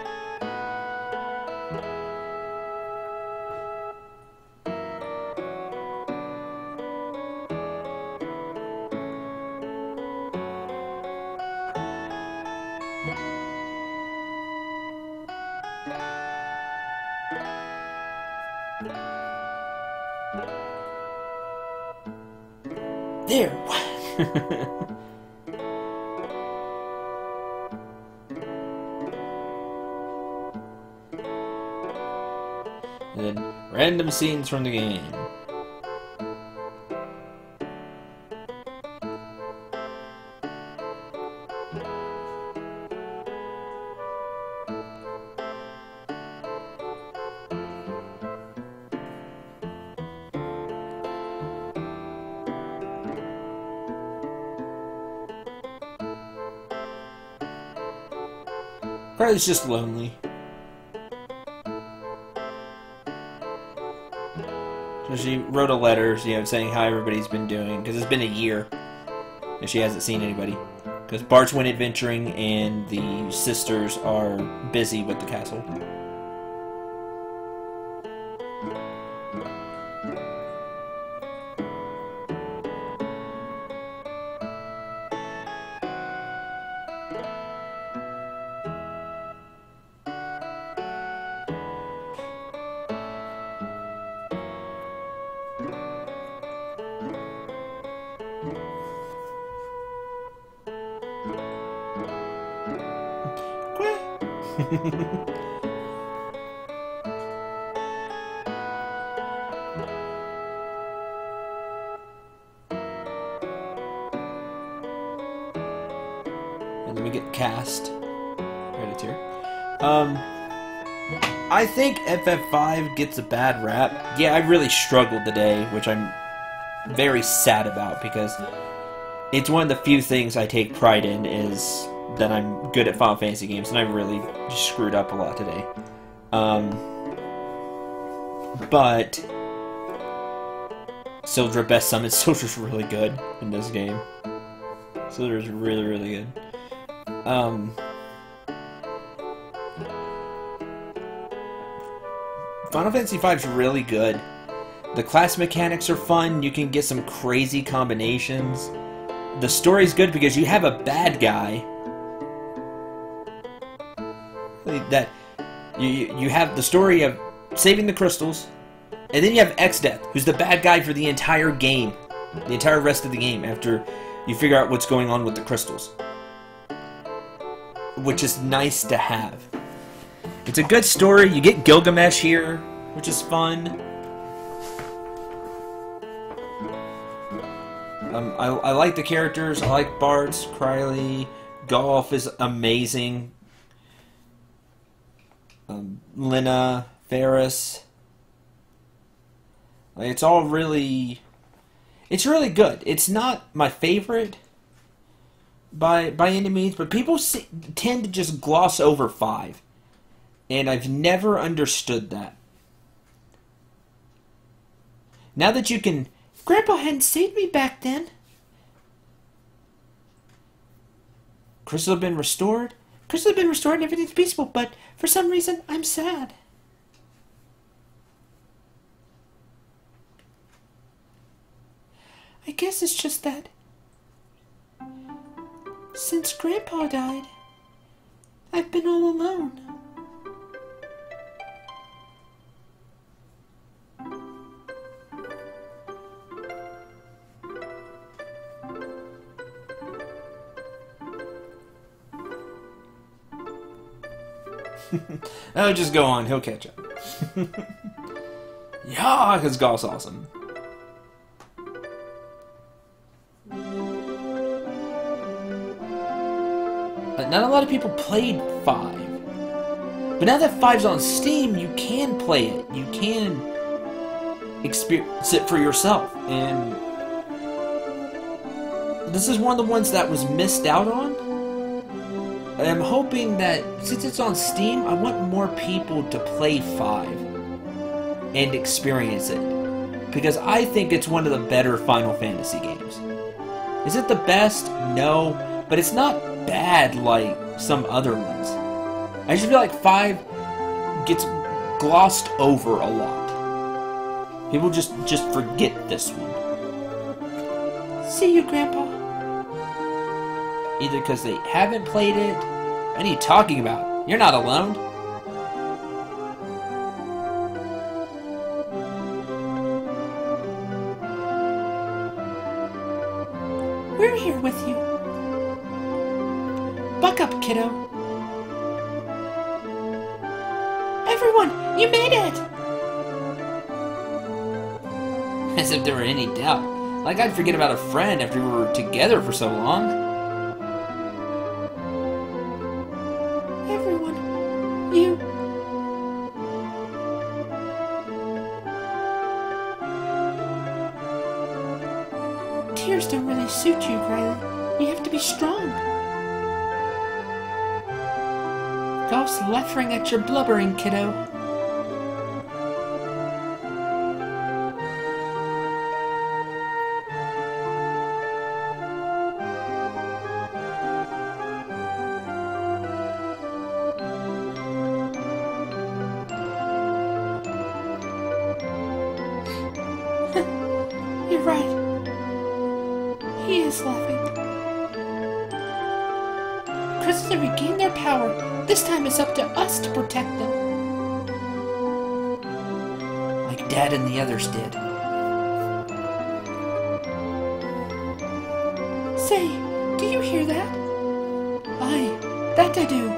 There. And then random scenes from the game. Riley's just lonely. So she wrote a letter, you know, saying how everybody's been doing, because it's been a year and she hasn't seen anybody. Because Bart's went adventuring and the sisters are busy with the castle. And then we get cast. Right, it's here. I think FF5 gets a bad rap. Yeah, I really struggled today, which I'm very sad about, because it's one of the few things I take pride in is that I'm good at Final Fantasy games, and I really just screwed up a lot today. But Cendril best summon. Cendril's really good in this game. Cendril's really, really good. Final Fantasy V is really good. The class mechanics are fun. You can get some crazy combinations. The story's good because you have a bad guy that you have the story of saving the crystals, and then you have X-Death, who's the bad guy for the entire game, the entire rest of the game, after you figure out what's going on with the crystals, which is nice to have. It's a good story. You get Gilgamesh here, which is fun. I like the characters. I like Bart's, Krylie, Golf is amazing. Lena, Ferris. It's all really... It's really good. It's not my favorite by any means, but people tend to just gloss over 5. And I've never understood that. Now that you can... Grandpa hadn't saved me back then. Crystal have been restored. Crystal have been restored and everything's peaceful, but for some reason, I'm sad. I guess it's just that since Grandpa died, I've been all alone. Oh, just go on. He'll catch up. Yeah, because Golf's awesome. Not a lot of people played 5. But now that 5's on Steam, you can play it. You can experience it for yourself. And this is one of the ones that was missed out on. I'm hoping that, since it's on Steam, I want more people to play 5 and experience it. Because I think it's one of the better Final Fantasy games. Is it the best? No. But it's not bad like some other ones. I just feel like 5 gets glossed over a lot. People just forget this one. See you, Grandpa. Either because they haven't played it. What are you talking about? You're not alone. We're here with you. Buck up, kiddo. Everyone, you made it! As if there were any doubt. Like I'd forget about a friend after we were together for so long. Everyone, you... Tears don't really suit you, Krylie. You have to be strong. Golf's laughing at your blubbering, kiddo. crystals have regained their power. This time it's up to us to protect them. Like Dad and the others did. Say, do you hear that? Aye, that I do.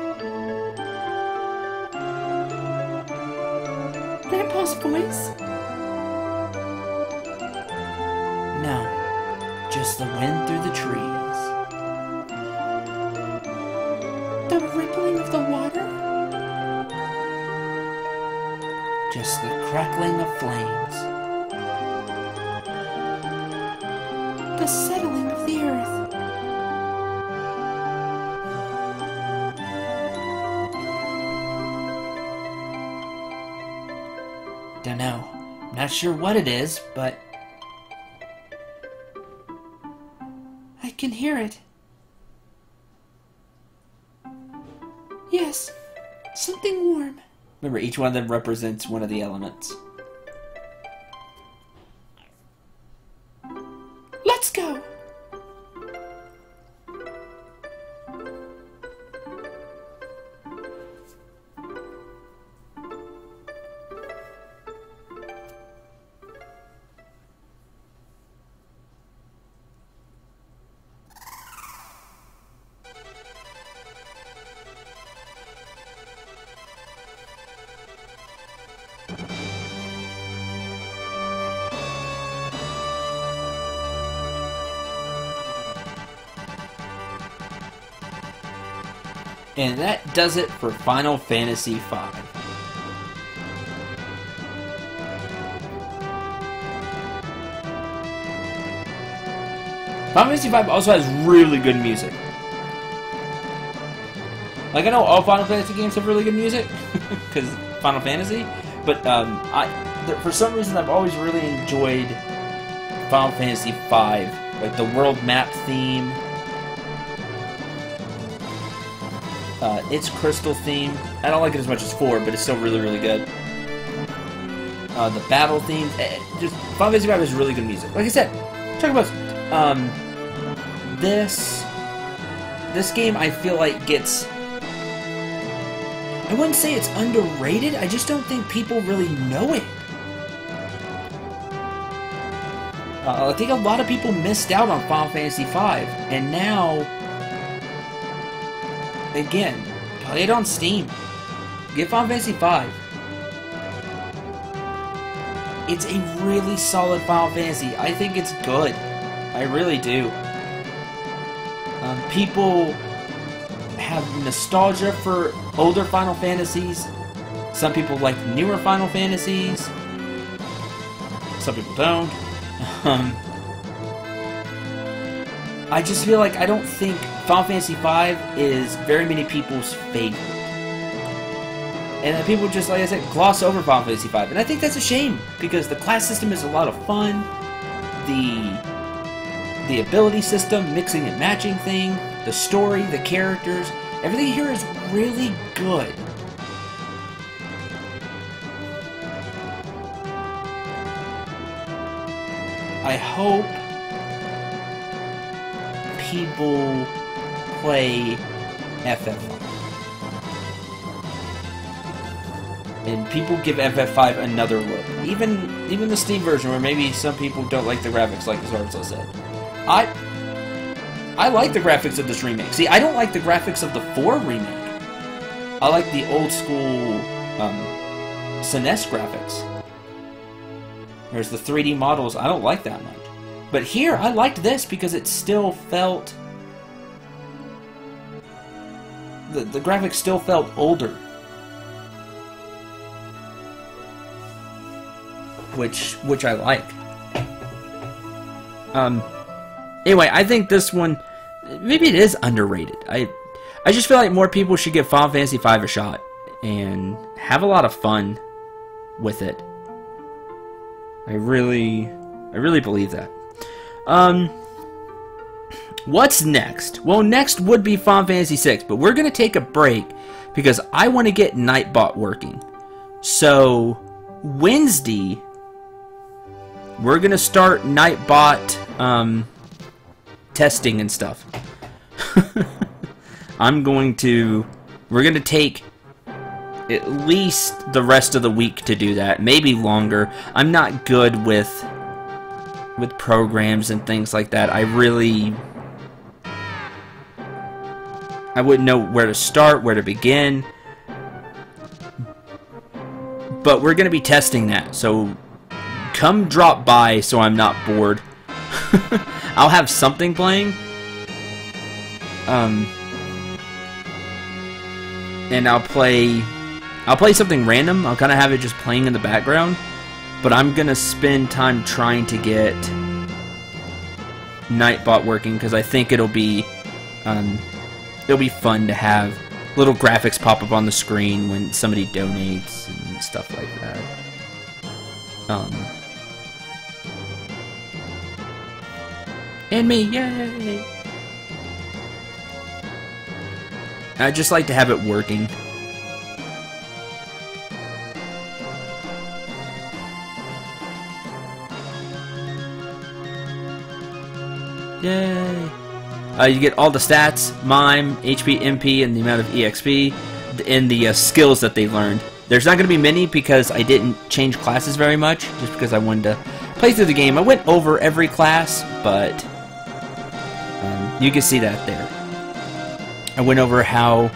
Grandpa's voice? No, just the wind through the trees. The rippling of the water? Just the crackling of flames. The settling of the earth. Dunno. Not sure what it is, but I can hear it. Yes, something warm. Remember, each one of them represents one of the elements. Let's go! And that does it for Final Fantasy V. Final Fantasy V also has really good music. Like, I know all Final Fantasy games have really good music, because Final Fantasy, but for some reason I've always really enjoyed Final Fantasy V. Like, the world map theme, its crystal theme. I don't like it as much as 4, but it's still really, really good. The battle theme, just Final Fantasy V has really good music. Like I said, talk about this game. I feel like gets. I wouldn't say it's underrated. I just don't think people really know it. I think a lot of people missed out on Final Fantasy V, and now, again, play it on Steam. Get Final Fantasy V. It's a really solid Final Fantasy. I think it's good. I really do. People have nostalgia for older Final Fantasies. Some people like newer Final Fantasies. Some people don't. I just feel like I don't think Final Fantasy V is very many people's favorite. And people just, like I said, gloss over Final Fantasy V. And I think that's a shame, because the class system is a lot of fun. The ability system, mixing and matching thing, the story, the characters, everything here is really good. I hope people play FF5. And people give FF5 another look. Even the Steam version, where maybe some people don't like the graphics, like Zarzo said. I like the graphics of this remake. See, I don't like the graphics of the 4 remake. I like the old school SNES graphics. There's the 3D models. I don't like that much. But here, I liked this because it still felt... The graphics still felt older. Which I like. Anyway, I think this one, maybe it is underrated. I just feel like more people should give Final Fantasy V a shot and have a lot of fun with it. I really believe that. What's next? Well, next would be Final Fantasy VI, but we're going to take a break because I want to get Nightbot working. So, Wednesday, we're going to start Nightbot testing and stuff. we're going to take at least the rest of the week to do that, maybe longer. I'm not good with programs and things like that. I wouldn't know where to start, where to begin. But we're going to be testing that, so come drop by so I'm not bored. I'll have something playing. And I'll play something random. I'll kind of have it just playing in the background. But I'm going to spend time trying to get Nightbot working, because I think it'll be fun to have little graphics pop up on the screen when somebody donates and stuff like that. And me, yay! I just like to have it working. Yay! You get all the stats, mime, HP, MP, and the amount of EXP, and the skills that they learned. There's not going to be many because I didn't change classes very much, just because I wanted to play through the game. I went over every class, but you can see that there. I went over how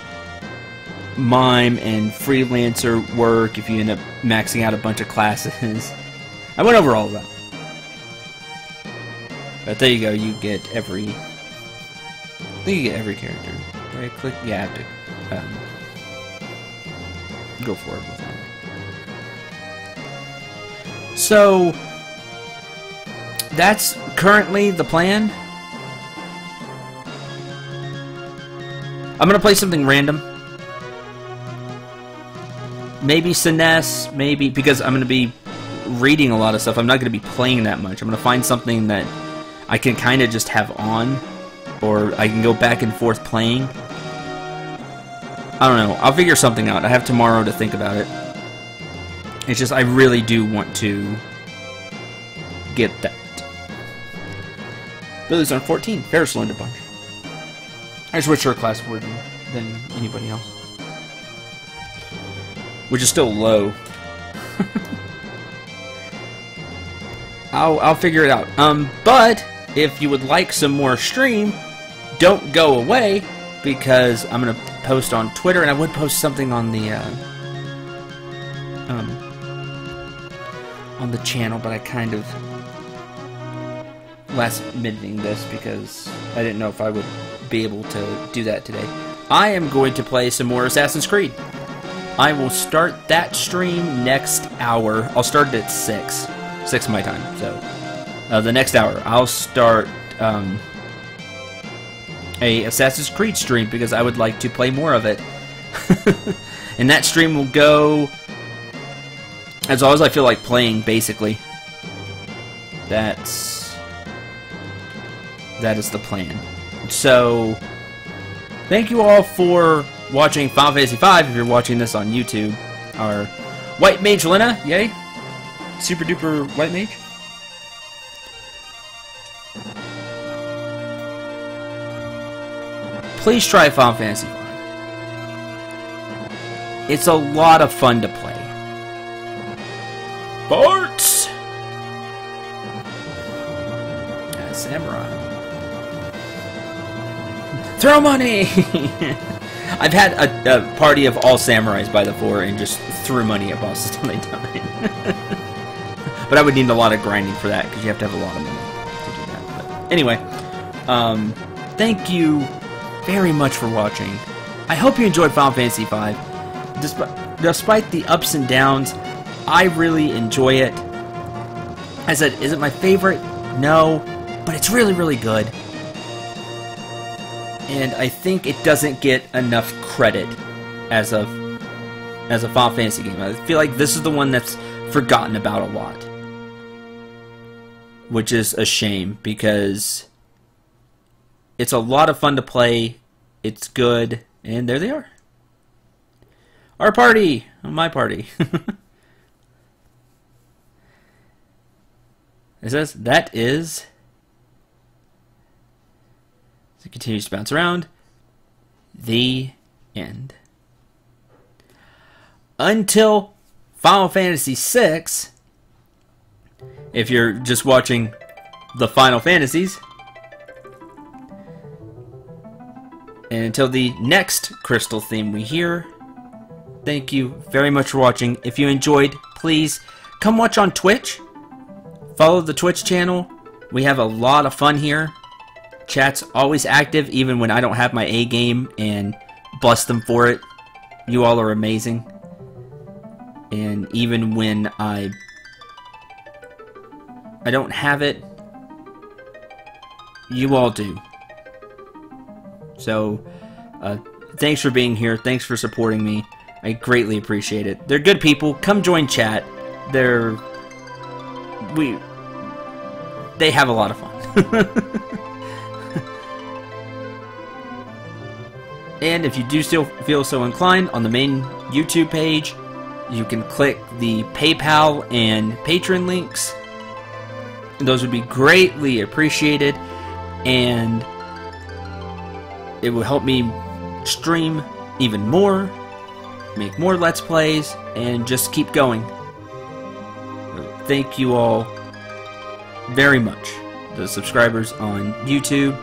mime and freelancer work if you end up maxing out a bunch of classes. I went over all of that. But there you go, you get every... I think you get every character. Did I click? Yeah, I have to go forward with that. So, that's currently the plan. I'm going to play something random. Maybe Sinnes, maybe, because I'm going to be reading a lot of stuff. I'm not going to be playing that much. I'm going to find something that I can kind of just have on, or I can go back and forth playing. I don't know. I'll figure something out. I have tomorrow to think about it. It's just I really do want to get that. Billy's on 14. Ferris learned a bunch. I switched her class more than anybody else. Which is still low. I'll figure it out. But if you would like some more stream, don't go away, because I'm gonna post on Twitter, and I would post something on the channel, but I kind of last-minuting this because I didn't know if I would be able to do that today. I am going to play some more Assassin's Creed. I will start that stream next hour. I'll start it at 6 my time. So the next hour, I'll start a Assassin's Creed stream because I would like to play more of it. And that stream will go as long as I feel like playing, basically. That is the plan. So, thank you all for watching Final Fantasy V. If you're watching this on YouTube, our White Mage Lena, yay! Super duper White Mage. Please try Final Fantasy V. It's a lot of fun to play. Barts! Samurai. Throw money! I've had a party of all samurais by the 4 and just threw money at bosses until they died. But I would need a lot of grinding for that, because you have to have a lot of money to do that. But anyway, thank you very much for watching. I hope you enjoyed Final Fantasy V. Despite the ups and downs, I really enjoy it. I said, is it my favorite? No, but it's really, really good. And I think it doesn't get enough credit as a Final Fantasy game. I feel like this is the one that's forgotten about a lot. Which is a shame, because it's a lot of fun to play, it's good, and there they are. Our party! My party. It says, that is... It continues to bounce around. The end. Until Final Fantasy VI, if you're just watching the Final Fantasies, and until the next Crystal theme we hear, thank you very much for watching. If you enjoyed, please come watch on Twitch. Follow the Twitch channel. We have a lot of fun here. Chat's always active, even when I don't have my A game, and bless them for it. You all are amazing. And even when I don't have it, you all do. So, thanks for being here. Thanks for supporting me. I greatly appreciate it. They're good people. Come join chat. They have a lot of fun. And if you do still feel so inclined, on the main YouTube page, you can click the PayPal and Patreon links. Those would be greatly appreciated, and it will help me stream even more, make more Let's Plays, and just keep going. Thank you all very much. The subscribers on YouTube,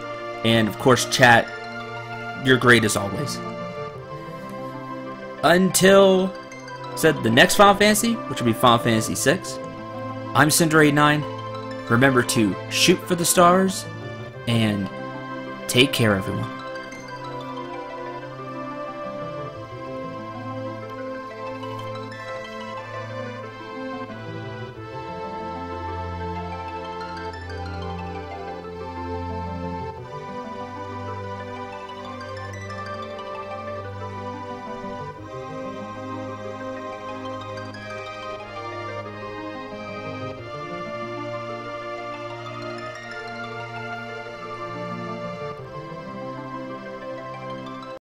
and of course chat, you're great as always. Until the next Final Fantasy, which will be Final Fantasy VI, I'm Cendril89. Remember to shoot for the stars, and take care, everyone.